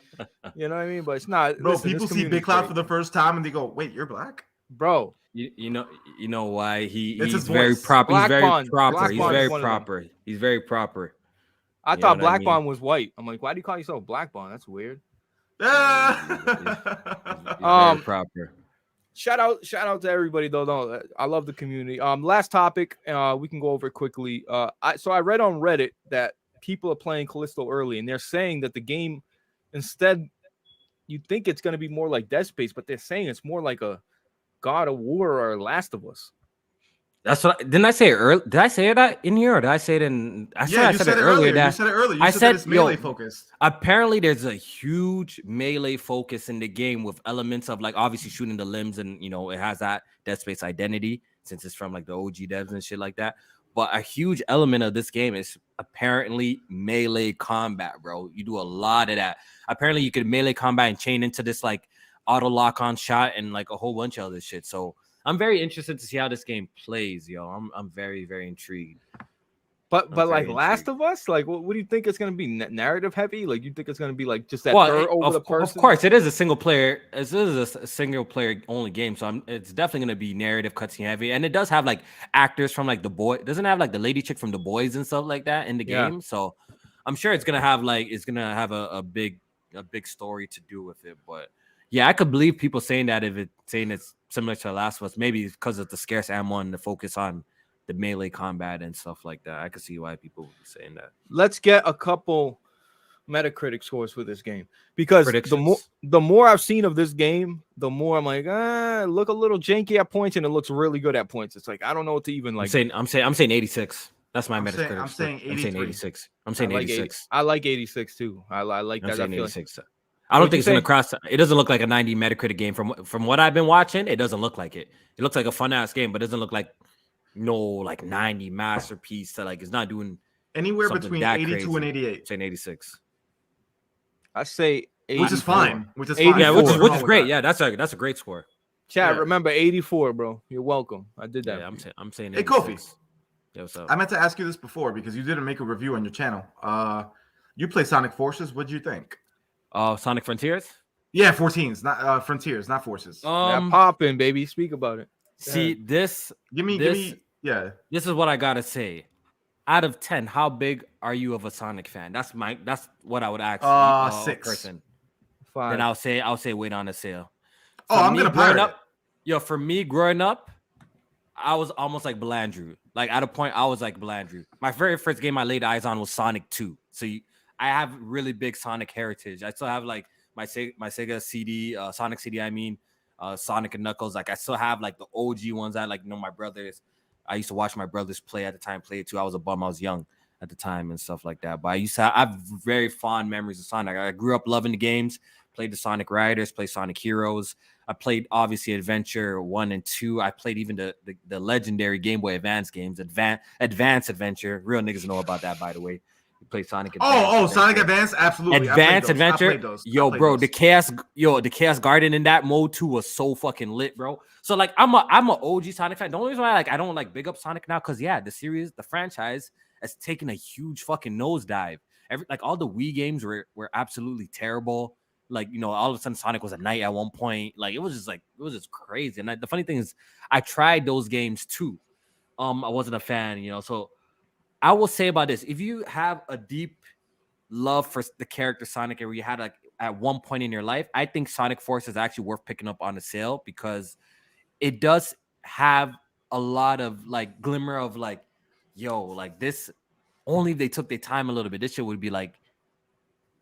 You know what I mean? But it's not. Bro, people see Big Cloud for the first time and they go, wait, you're black? Bro. You know why he's very proper. He's very proper. He's very proper. He's very proper. I thought Black Bond was white. I'm like, why do you call yourself Black Bond? That's weird. He's very proper. Shout out to everybody though. No, I love the community. Last topic. We can go over it quickly. I read on Reddit that people are playing Callisto early, and they're saying that the game, instead, you think it's gonna be more like Dead Space, but they're saying it's more like a God of War or Last of Us. That's what didn't I say earlier? Did I say that in here or did I say it in? I said it earlier. You said it earlier. You said it's melee focused. Apparently, there's a huge melee focus in the game with elements of obviously shooting the limbs, and it has that Dead Space identity since it's from the OG devs and shit like that. But a huge element of this game is apparently melee combat, bro. You do a lot of that. Apparently, you could melee combat and chain into this auto lock on shot and a whole bunch of other shit. So I'm very interested to see how this game plays, yo. I'm very, very intrigued. But Last of Us, what do you think it's gonna be? Narrative heavy? You think it's gonna be just that third over the person? Of course, it is a single player. This is a single player only game, so it's definitely gonna be narrative cutscene heavy. And it does have actors from The Boy. Doesn't it have the lady chick from The Boys and stuff like that in the game. So I'm sure it's gonna have a big story to do with it. But yeah, I could believe people saying that if it's similar to The Last of Us, maybe because of the scarce ammo and the focus on the melee combat and stuff like that. I could see why people would be saying that. Let's get a couple Metacritic scores for this game, because the more I've seen of this game, the more I'm like, look a little janky at points, and it looks really good at points. It's I don't know what to even I'm saying 86. That's my Metacritic. I'm saying 86. I'm saying 86. I like 86 too. I like that. I'm saying 86. I don't think it's gonna cross. It doesn't look like a 90 Metacritic game from what I've been watching. It doesn't look like it. It looks like a fun ass game, but it doesn't look like 90 masterpiece. So it's not doing anywhere between 82 crazy. and 88. I'm saying 86. I say 84. Which is fine. Which is great. Yeah, that's a great score. Chat, remember 84, bro. You're welcome. I did that. Yeah, I'm saying 86. Hey, Kofi. Yeah, what's up? I meant to ask you this before because you didn't make a review on your channel. You play Sonic Forces. What'd you think? Sonic Frontiers? Yeah, 14s, not Frontiers, not Forces. Popping, baby. Speak about it. See, this. Give me. Yeah. This is what I gotta say. Out of 10, how big are you of a Sonic fan? That's what I would ask. 6. Person. 5. Then I'll say wait on a sale. I'm gonna pirate it. Yo, for me growing up, I was almost like Blandrew. At a point, I was like Blandrew. My very first game I laid eyes on was Sonic 2. So I have really big Sonic heritage. I still have my Sega CD, Sonic CD. I mean, Sonic and Knuckles. I still have the OG ones. I my brothers. I used to watch my brothers play at the time. Play it too. I was a bum. I was young at the time and stuff like that. But I have very fond memories of Sonic. I grew up loving the games. Played the Sonic Riders. Played Sonic Heroes. I played obviously Adventure 1 and 2. I played even the legendary Game Boy Advance games. Advance Adventure. Real niggas know about that, by the way. You play Sonic Advance. Sonic Advance, absolutely. Advance Adventure. Yo, bro, the Chaos Garden in that mode too was so fucking lit, bro. So I'm a OG Sonic fan. The only reason why I don't big up Sonic now, because the franchise has taken a huge fucking nosedive. All the Wii games were absolutely terrible. All of a sudden Sonic was a knight at one point. It was just crazy. And the funny thing is, I tried those games too. I wasn't a fan, so. I will say about this: if you have a deep love for the character Sonic, or you had at one point in your life, I think Sonic Force is actually worth picking up on a sale, because it does have a lot of glimmer of this. Only if they took their time a little bit, this shit would be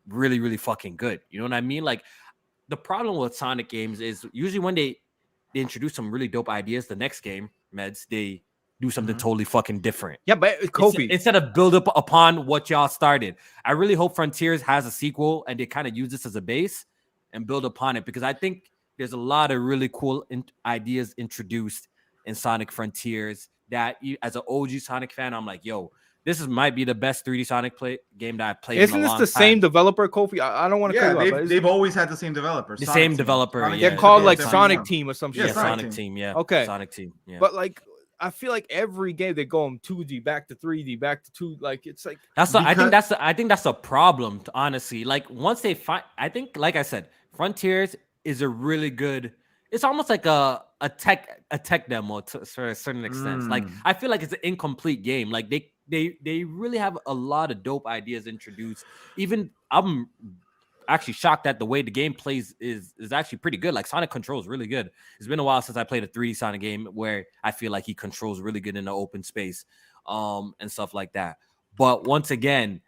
really, really fucking good. You know what I mean? Like the problem with Sonic games is usually when they introduce some really dope ideas, the next game, Meds, they do something totally fucking different. Yeah, but Kofi, Instead of build up upon what y'all started. I really hope Frontiers has a sequel and they kind of use this as a base and build upon it, because I think there's a lot of really cool ideas introduced in Sonic Frontiers that as an OG Sonic fan, I'm like, yo, might be the best 3D Sonic game that I played. Isn't this the same developer, Kofi? I don't want to. Yeah, they've always had the same developer. The same developer. They're called like Sonic Team or some shit. Yeah, Sonic Team. Yeah. Okay. Sonic Team. Yeah. But like, I feel like every game they go from 2D back to 3D back to 2. Like it's like I think that's a problem. Honestly, like once they find, I think, like I said, Frontiers is a really good. It's almost like a tech demo to a certain extent. Like I feel like it's an incomplete game. Like they really have a lot of dope ideas introduced. Even I'm actually shocked that the way the game plays is actually pretty good. Like Sonic controls really good. It's been a while since I played a 3D Sonic game where I feel like he controls really good in the open space, and stuff like that. But once again,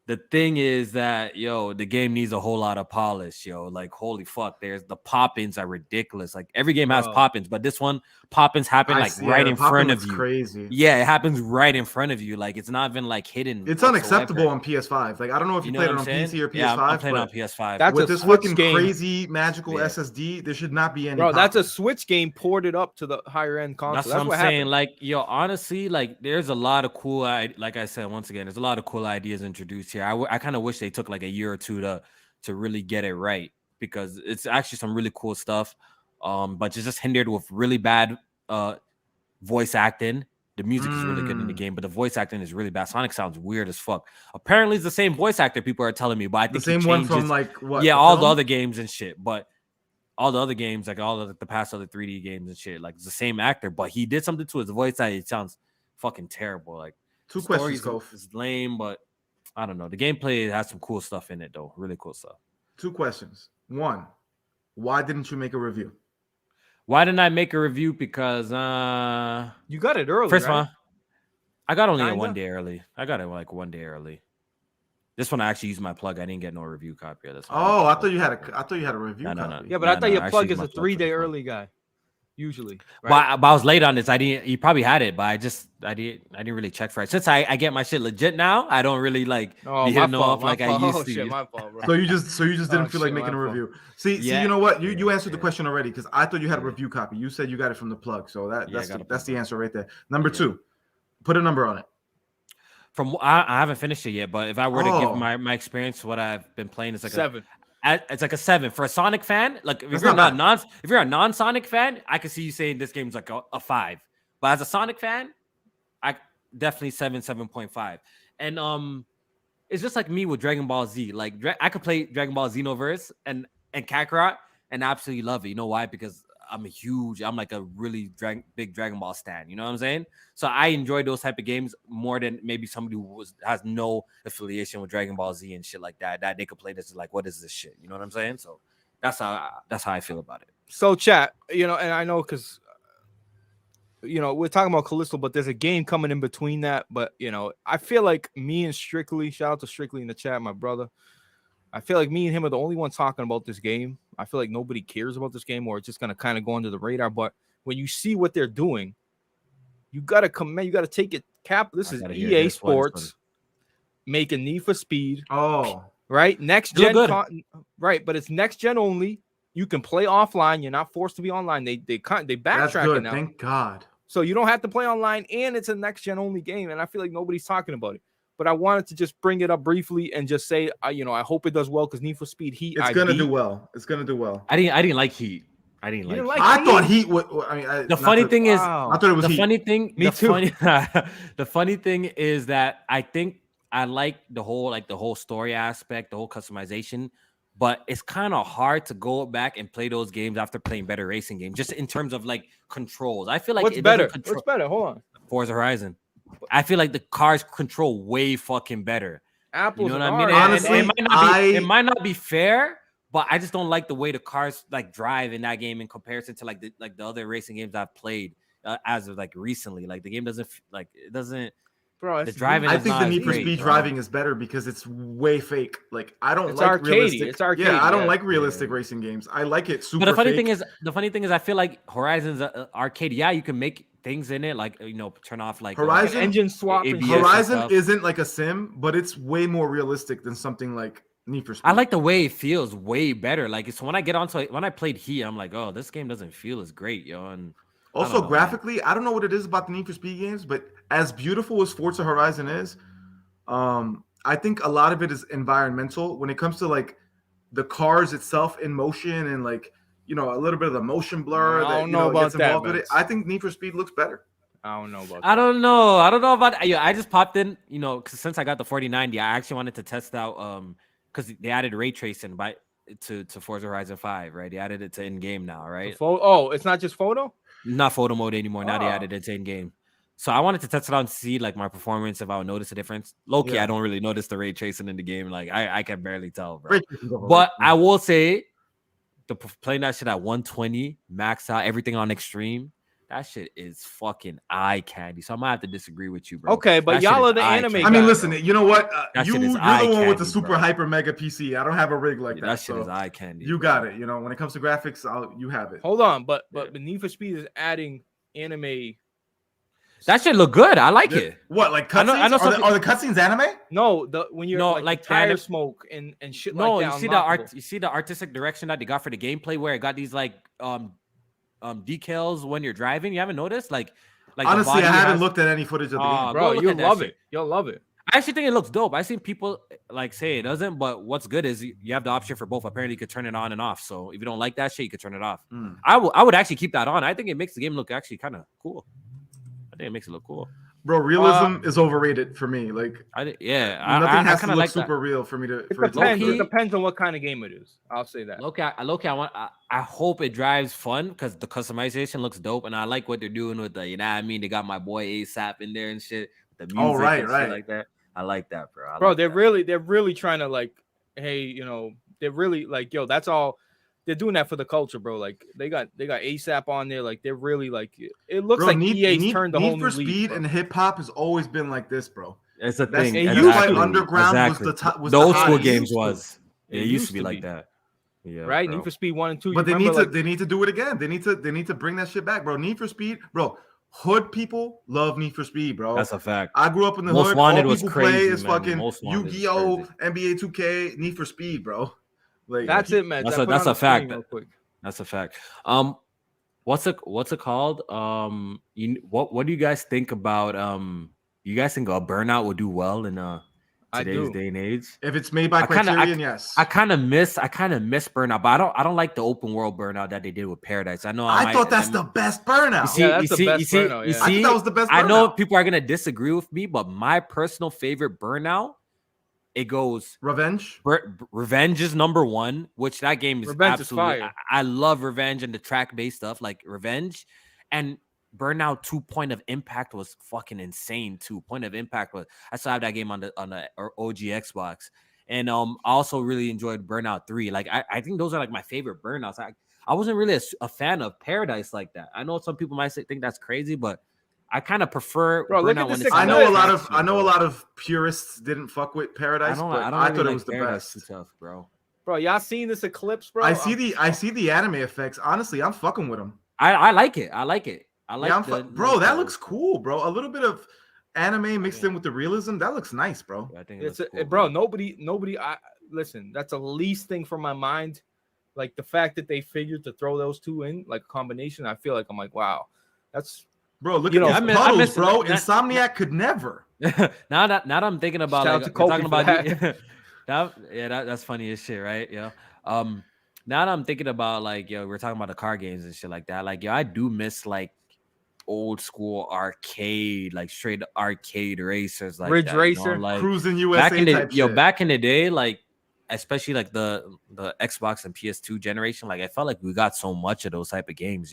the thing is that, the game needs a whole lot of polish, Like, holy fuck, the pop-ins are ridiculous. Like, every game has pop-ins, but this one, pop-ins happen right in front of you. Crazy. Yeah, it happens right in front of you. Like, it's not even like hidden. It's unacceptable on PS5. Like, I don't know if you played it on PC or PS5. Yeah, I'm playing on PS5. That's with this fucking crazy magical Yeah. SSD, there should not be any. Bro, that's a Switch game ported up to the higher end console. That's what I'm saying. Like, honestly, like, there's a lot of cool. Like I said, once again, there's a lot of cool ideas introduced here. I kind of wish they took like a year or two to really get it right, because it's actually some really cool stuff. But it's just hindered with really bad voice acting. The music is really good in the game, but the voice acting is really bad. Sonic sounds weird as fuck. Apparently, it's the same voice actor. People are telling me, but I think the same one from like what? Yeah, all the other games and shit. But all the other games, like all the past other 3D games and shit, like it's the same actor, but he did something to his voice that it sounds fucking terrible. Like two questions, Kof. It's lame, but I don't know. The gameplay has some cool stuff in it, though. Really cool stuff. Two questions. One, why didn't you make a review? Why didn't I make a review? Because you got it early. First right? one, I got only 1 day early. I got it like 1 day early. This one I actually used my plug. I didn't get no review copy of this one. Oh, I thought you had a review copy. No. Yeah, but I thought your plug is a 3 day early guy. Usually, right? But I was late on this. You probably had it, but I didn't really check for it. Since I get my shit legit now, I don't really like be hitting off like I used to. Shit, my fault, bro. So you just didn't feel like making a review. See, you know what? You answered the question already, because I thought you had a review copy. You said you got it from the plug, so that's the answer right there. Number two, put a number on it. I haven't finished it yet, but if I were to give my experience, what I've been playing, it's like 7. It's like a 7 for a Sonic fan. Like if you're a non-Sonic fan, I can see you saying this game's like a 5. But as a Sonic fan, I definitely 7.5. And it's just like me with Dragon Ball Z. Like I could play Dragon Ball Xenoverse and Kakarot and absolutely love it. You know why? Because I'm like a really big Dragon Ball stan. You know what I'm saying? So I enjoy those type of games more than maybe somebody who has no affiliation with Dragon Ball Z and shit like that. That they could play this like, what is this shit? You know what I'm saying? So that's how I feel about it. So chat, and I know because we're talking about Callisto, but there's a game coming in between that. But I feel like me and Strictly, shout out to Strictly in the chat, my brother. I feel like me and him are the only ones talking about this game. I feel like nobody cares about this game, or it's just going to kind of go under the radar. But when you see what they're doing, you got to take it. This is EA Sports making Need for Speed. Oh, right. Next gen. Right. But it's next gen only. You can play offline. You're not forced to be online. They backtrack it now. Thank God. So you don't have to play online, and it's a next gen only game. And I feel like nobody's talking about it. But I wanted to just bring it up briefly and just say, I hope it does well, because Need for Speed Heat. It's gonna do well. It's gonna do well. I didn't like Heat. I didn't like Heat. I thought Heat would. The funny thing is, I thought it was the Heat. funny thing. Me too. The funny thing is that I think I like the whole story aspect, the whole customization. But it's kind of hard to go back and play those games after playing better racing games, just in terms of like controls. I feel like what's better? What's better? Hold on. Forza Horizon. I feel like the cars control way fucking better. Apples, you know what I mean? Honestly, it might not be fair, but I just don't like the way the cars like drive in that game in comparison to like the other racing games I've played as of like recently. Like the game doesn't bro. The driving I is think not the as Need for great, Speed bro. driving is better because it's way fake. Like I don't It's like arcadey. realistic. It's arcadey, Yeah, I don't yeah. like realistic racing games. I like it super. But the funny fake. thing is, I feel like Horizon's arcade. Yeah, you can make things in it, like turn off like Horizon engine swap and ABS shit. and Horizon stuff. isn't like a sim, but it's way more realistic than something like Need for Speed. I like the way it feels way better. Like it's when I get onto it, when I played Heat, I'm like, oh, this game doesn't feel as great, yo. And Also, don't know, graphically, I don't know what it is about the Need for Speed games, but as beautiful as Forza Horizon is, I think a lot of it is environmental. When it comes to like the cars itself in motion and like a little bit of the motion blur I that don't know about gets involved that, with it. Vince. I think Need for Speed looks better. I don't know about. I don't know. I don't know about. Yeah, I just popped in. 'Cause since I got the 4090, I actually wanted to test out. Because they added ray tracing to Forza Horizon 5, right? They added it to in game now, right? It's not just photo. Not photo mode anymore. Now they added it to in game. So I wanted to test it out and see like my performance if I would notice a difference. Low-key, I don't really notice the ray tracing in the game. Like I can barely tell, bro. But I will say, playing that shit at 120, max out, everything on extreme, that shit is fucking eye candy. So I might have to disagree with you, bro. Okay, but That y'all shit are is the eye anime candy. I mean, guy, listen, though. you know what? That You're shit is the eye one with the candy, super bro. hyper mega PC. I don't have a rig like that. That shit so is eye candy. you bro. got it. When it comes to graphics, you have it. Hold on, but Need for Speed is adding anime. That shit look good. I like it. What, like I know cutscenes? Are the cutscenes anime? No, when you're No, like like tire the smoke and shit No, like that. you see the artistic direction that they got for the gameplay where it got these like decals when you're driving. You haven't noticed? Like Honestly, I haven't looked at any footage of the game. bro, look you'll at that love shit. it. You'll love it. I actually think it looks dope. I've seen people like say it doesn't, but what's good is you have the option for both. Apparently, you could turn it on and off. So if you don't like that shit, you could turn it off. I would actually keep that on. I think it makes the game look actually kind of cool. I think it makes it look cool. Bro, realism is overrated for me. Like, nothing has I to kind look of like super that. real for me to. It For it to look depends. It good. depends on what kind of game it is. I'll say that. Loki, I hope it drives fun because the customization looks dope, and I like what they're doing with the, They got my boy ASAP in there and shit. The music and shit like that. I like that, bro. Bro, they're really trying to like, hey, they're really like, yo, that's all. They're doing that for the culture, bro. Like they got ASAP on there. Like they're really like, it looks like EA's turned the whole new league. Need for Speed and hip hop has always been like this, bro. It's a thing. It That's used why to be. Underground was the old school hottest. games was. It It used to be used to like be. that. Yeah, Right? bro. Need for Speed 1 and 2. But you remember, they need to do it again. They need to bring that shit back, bro. Need for Speed, bro. Hood people love Need for Speed, bro. That's a fact. I grew up in the Most hood. Wanted All was people crazy, play is man. fucking Most Wanted was Yu-Gi-Oh, crazy. NBA 2K, Need for Speed, bro. Like That's it, man. That's I a put it on the fact. screen real quick. That's a fact. What's it called? What do you guys think about you guys think a Burnout would do well in today's day and age? If it's made by Criterion, yes. I kind of miss Burnout, but I don't like the open world Burnout that they did with Paradise. I know I thought that's the best Burnout. That's the best Burnout, yeah. I thought that was the best Burnout. I know people are gonna disagree with me, but my personal favorite Burnout, it goes Revenge. Revenge is number one, which that game is Revenge absolutely. is fire. I love Revenge and the track-based stuff like Revenge, and Burnout 2 Point of Impact was fucking insane too. Point of Impact was, I still have that game on the OG Xbox, and I also really enjoyed Burnout 3. Like I think those are like my favorite Burnouts. I wasn't really a fan of Paradise like that. I know some people might think that's crazy, but I kind of prefer Burnout when it's I know a lot of purists didn't fuck with I Paradise, don't but really I thought like it was the Paradise best. too tough, bro. Bro, y'all seen this Eclipse, bro? I see the anime effects. Honestly, I'm fucking with them. I like it. I like it. I like bro. That looks cool, bro. A little bit of anime mixed in with the realism. That looks nice, bro. I think It's cool, bro. Nobody. Listen, that's the least thing from my mind. Like the fact that they figured to throw those two in like a combination. I feel like I'm like, wow, that's bro. Look You at know, these I puddles, miss- bro. that- Insomniac could never. now that I'm thinking about Shout out like to we're Kofi talking for about that. that's funny as shit, right? Yeah. Now that I'm thinking about like we're talking about the car games and shit like that. Like I do miss like old school arcade, like straight arcade racers, like Ridge that, Racer, like Cruising USA back in the type shit. back in the day, like especially like the Xbox and PS2 generation, like I felt like we got so much of those type of games,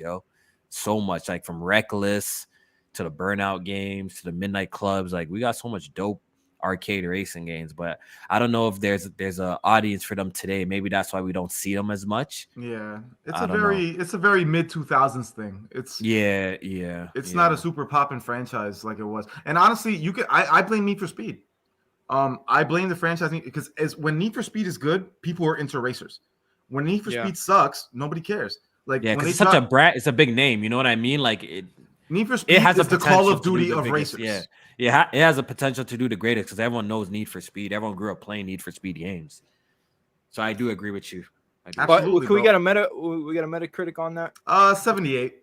so much, like from Reckless to the Burnout games to the Midnight Clubs, like we got so much dope arcade racing games. But I don't know if there's an audience for them today. Maybe that's why we don't see them as much. Yeah, I don't know. it's a very mid 2000s thing. It's not a super poppin' franchise like it was. And honestly, I blame Need for Speed. I blame the franchising because when Need for Speed is good, people are into racers. When Need for Speed sucks, nobody cares. Like, because it's such a brand, it's a big name. You know what I mean? Like Need for Speed is the Call of Duty of racers. Yeah, it has a potential to do the greatest because everyone knows Need for Speed. Everyone grew up playing Need for Speed games. So I do agree with you. But can we get a Metacritic on that? 78.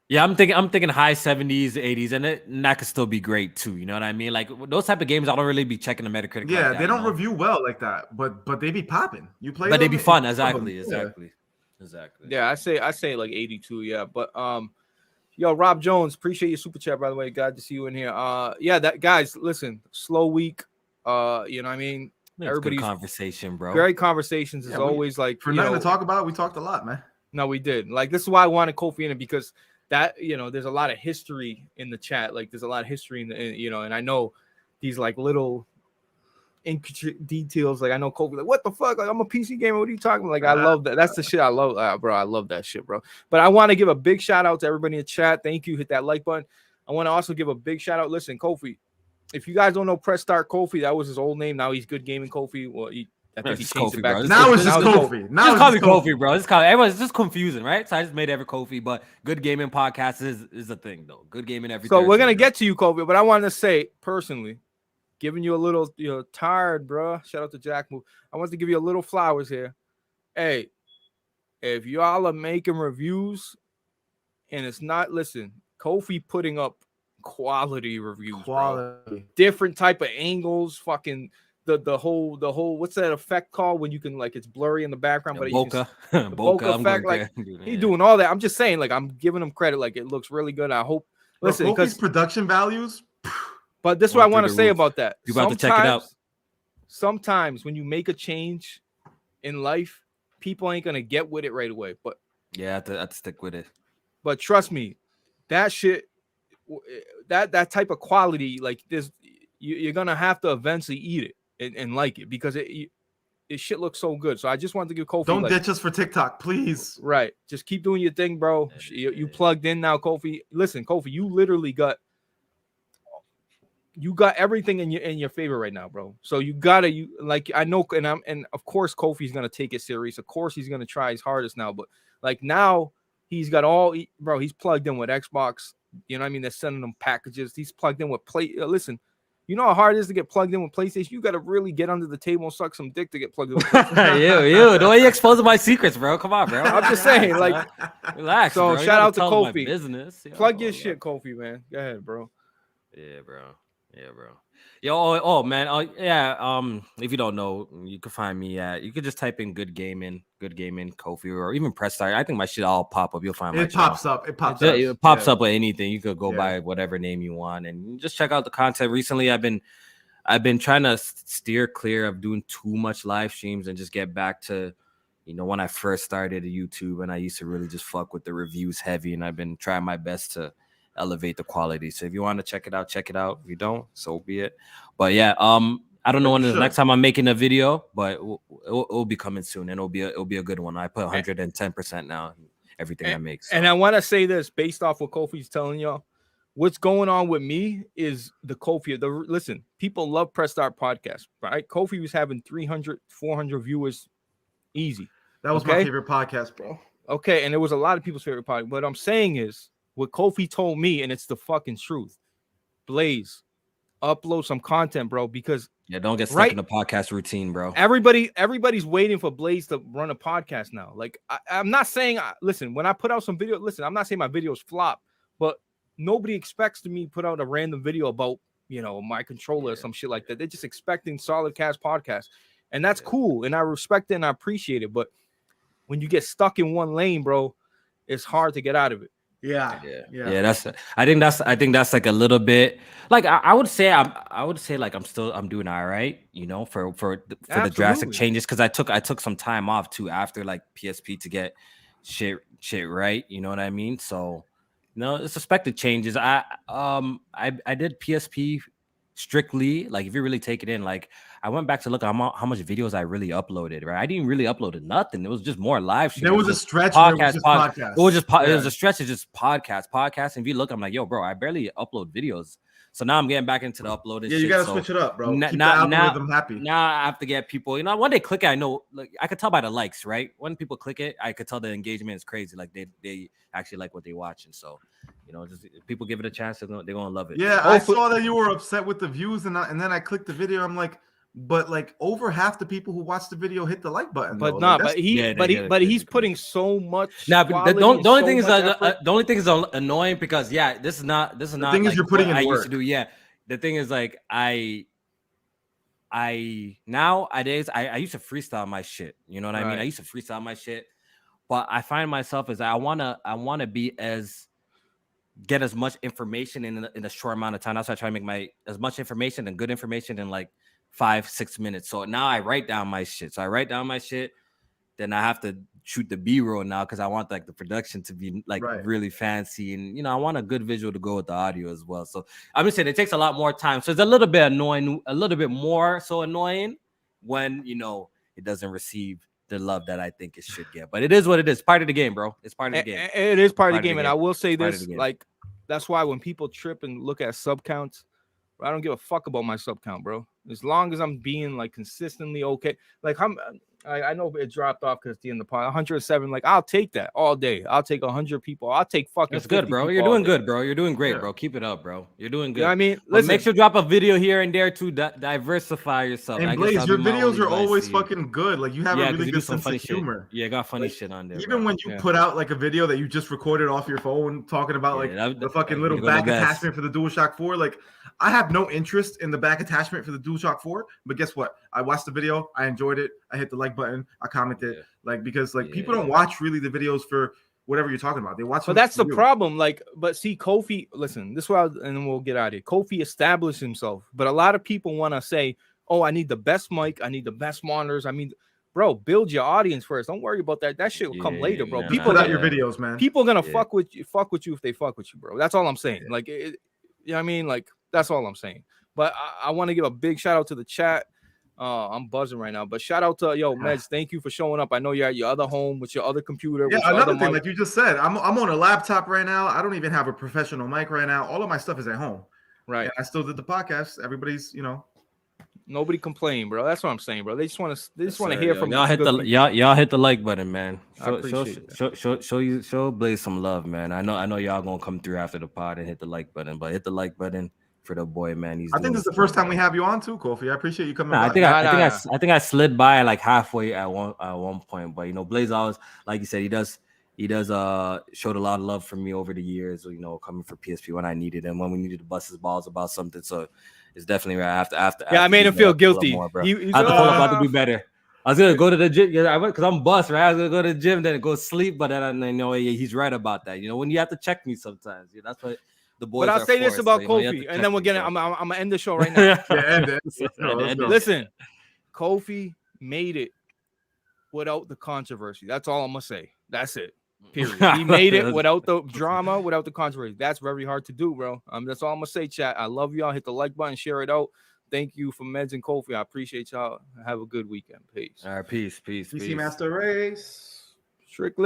Yeah, I'm thinking high 70s, 80s, and that could still be great too. You know what I mean? Like those type of games, I don't really be checking the Metacritic. Yeah, like that, they don't review well like that, but they be popping. You play, but they be fun. Exactly. Yeah, I say like 82. Yeah, but yo, Rob Jones, appreciate your super chat, by the way. Glad to see you in here. That guys, listen, slow week. You know what I mean? Everybody's conversation, bro. Great conversations is always like for nothing to talk about. We talked a lot, man. No, we did. Like this is why I wanted Kofi in it because that there's a lot of history in the chat. Like there's a lot of history and I know these like little intricate details. Like I know Kofi like what the fuck? Like I'm a PC gamer. What are you talking about? Like I love that. That's the shit I love, bro. I love that shit, bro. But I want to give a big shout out to everybody in the chat. Thank you. Hit that like button. I want to also give a big shout out. Listen, Kofi. If you guys don't know Press Start Kofi, that was his old name. Now he's Good Gaming Kofi. Well, I think he changed it back. Bro. Now it's just Kofi. Now just call me Kofi, bro. Everyone's just confusing, right? So I just made every Kofi, but Good Gaming Podcast is a thing, though. Good Gaming every. So we're gonna get to you, Kofi, but I want to say personally, giving you a little, tired, bro. Shout out to Jack Move. I want to give you a little flowers here. Hey, if y'all are making reviews, and it's not, listen, Kofi putting up quality reviews, bro. Different type of angles, fucking. The whole what's that effect called when you can like it's blurry in the background, but bokeh effect, like he's doing all that. I'm just saying, like I'm giving him credit, like it looks really good. I hope because production values. But this is what I want to say about that. You about to check it out. Sometimes when you make a change in life, people ain't gonna get with it right away. But yeah, I have to stick with it. But trust me, that shit, that type of quality, like this, you're gonna have to eventually eat it. And like it because it shit looks so good. So I just wanted to give Kofi. Don't ditch us for TikTok, please. Right. Just keep doing your thing, bro. You plugged in now, Kofi. Listen, Kofi, you literally got everything in your favor right now, bro. So I know, and of course Kofi's gonna take it serious. Of course he's gonna try his hardest now, but like now he's got he's plugged in with Xbox. You know what I mean? They're sending him packages. He's plugged in with listen. You know how hard it is to get plugged in with PlayStation? You got to really get under the table and suck some dick to get plugged in with PlayStation. Ew. The way you exposing my secrets, bro. Come on, bro. I'm just saying, like, relax. So bro. Shout out to Kofi. Business. Plug your shit, Kofi, man. Go ahead, bro. Yeah, bro. Yo, man. If you don't know, you can find me at. You could just type in Good Gaming, Kofi, or even Press Start. I think my shit all pop up. You'll find my It pops up. It pops up with anything. You could go by whatever name you want and just check out the content. Recently, I've been trying to steer clear of doing too much live streams and just get back to, when I first started YouTube and I used to really just fuck with the reviews heavy, and I've been trying my best to elevate the quality. So if you want to check it out, check it out. If you don't, so be it. But yeah, I don't know when the next time I'm making a video, but it will be coming soon, and it'll be a good one. I put 110% now in everything I make. So. And I want to say this based off what Kofi's telling y'all. What's going on with me is the Kofi. Listen, people love Press Start podcast, right? Kofi was having 300, 400 viewers easy. That was my favorite podcast, bro. Okay, and it was a lot of people's favorite podcast. What I'm saying is, what Kofi told me, and it's the fucking truth. Blaze, upload some content, bro, because don't get stuck in the podcast routine, bro. Everybody's waiting for Blaze to run a podcast now. Like I'm not saying, listen, when I put out some video, listen, I'm not saying my videos flop, but nobody expects me to put out a random video about my controller or some shit like that. They're just expecting SolidCast podcast, and that's cool, and I respect it and I appreciate it. But when you get stuck in one lane, bro, it's hard to get out of it. Yeah. I think that's like a little bit like I would say like I'm doing all right, for the drastic changes, because I took some time off too after like PSP to get shit right, you know what I mean? So it's expected changes. I did PSP strictly, like if you really take it in, like I went back to look at how much videos I really uploaded, right? I didn't really upload nothing. It was just more live stream. There was a stretch where it was just podcasts. It was just it was a stretch of just podcasts. And if you look, I'm like, yo, bro, I barely upload videos. So now I'm getting back into the uploading. Yeah, you gotta switch it up, bro. Keep the algorithm happy. Now I have to get people. You know, when they click it, I know. Like I could tell by the likes, right? When people click it, I could tell the engagement is crazy. Like they actually like what they watching. So, you know, just people give it a chance, they're gonna love it. Yeah, I saw that you were upset with the views, and then I clicked the video. I'm like, but like over half the people who watch the video hit the like button. But like, he's putting so much. Now, but the only thing is the only thing is annoying because this is not. The thing is, you're putting in work. Used to do. Yeah, the thing is like I nowadays I used to freestyle my shit. You know what I mean? I used to freestyle my shit, but I find myself as I wanna be get as much information in a short amount of time. That's why I try to make as much information and good information in like 5-6 minutes. So now I write down my shit. Then I have to shoot the B-roll now because I want like the production to be like really fancy, and you know I want a good visual to go with the audio as well. So I'm just saying it takes a lot more time. So it's a little bit annoying, a little bit more so annoying when you know it doesn't receive the love that I think it should get. But it is what it is. Part of the game, bro. It's part of the game. It is part of the game. And I will say this, like that's why when people trip and look at sub counts, I don't give a fuck about my sub count, bro. As long as I'm being like consistently okay. Like I know it dropped off because the end of the pod 107. Like I'll take that all day. I'll take 100 people. I'll take fucking. That's good, bro. You're doing good, bro. You're doing great, bro. Keep it up, bro. You're doing good. You know what I mean, listen, make sure you drop a video here and there to diversify yourself. And Blaze, your videos are always fucking good. Like you have a really good sense of humor. Yeah, got funny shit on there. Even when you put out like a video that you just recorded off your phone, talking about like the fucking little back attachment for the DualShock 4, like. I have no interest in the back attachment for the DualShock 4, but guess what? I watched the video, I enjoyed it, I hit the like button, I commented, because people don't watch really the videos for whatever you're talking about. They watch. But that's the problem. Like, but see, Kofi, listen, this is why, and then we'll get out of here. Kofi established himself, but a lot of people want to say, "Oh, I need the best mic, I need the best monitors." I mean, bro, build your audience first. Don't worry about that. That shit will come later, bro. People put out your videos, man. People gonna fuck with you if they fuck with you, bro. That's all I'm saying. Like, you know what I mean? Like. That's all I'm saying. But I want to give a big shout out to the chat. I'm buzzing right now. But shout out to Meds. Thank you for showing up. I know you're at your other home with your other computer. Yeah, another thing, like you just said, I'm on a laptop right now. I don't even have a professional mic right now. All of my stuff is at home. Right. And I still did the podcast. Everybody's, nobody complained, bro. That's what I'm saying, bro. They just want to hear from y'all. Y'all hit the like button, man. Show Blaze some love, man. I know y'all gonna come through after the pod and hit the like button, but hit the like button for the boy, man. I think this is the first time we have you on too, Kofi. I appreciate you coming. I think I slid by like halfway at one point, but Blaze always, like you said, he does showed a lot of love for me over the years. Coming for PSP when I needed him, when we needed to bust his balls about something. So it's definitely right after. Yeah, I made him feel guilty. More, bro. I have to pull up. I have to do better. I was gonna go to the gym. Yeah, I went because I'm bust, right? I was gonna go to the gym, then go sleep. But then I know he's right about that. When you have to check me sometimes, that's what. But I'll say this about Kofi, and then we're gonna. I'm gonna end the show right now. Listen, Kofi made it without the controversy. That's all I'm gonna say. That's it. Period. He made it without the drama, without the controversy. That's very hard to do, bro. That's all I'm gonna say, chat. I love y'all. Hit the like button, share it out. Thank you for Meds and Kofi. I appreciate y'all. Have a good weekend. Peace. All right, peace. PC Master Race. Strictly.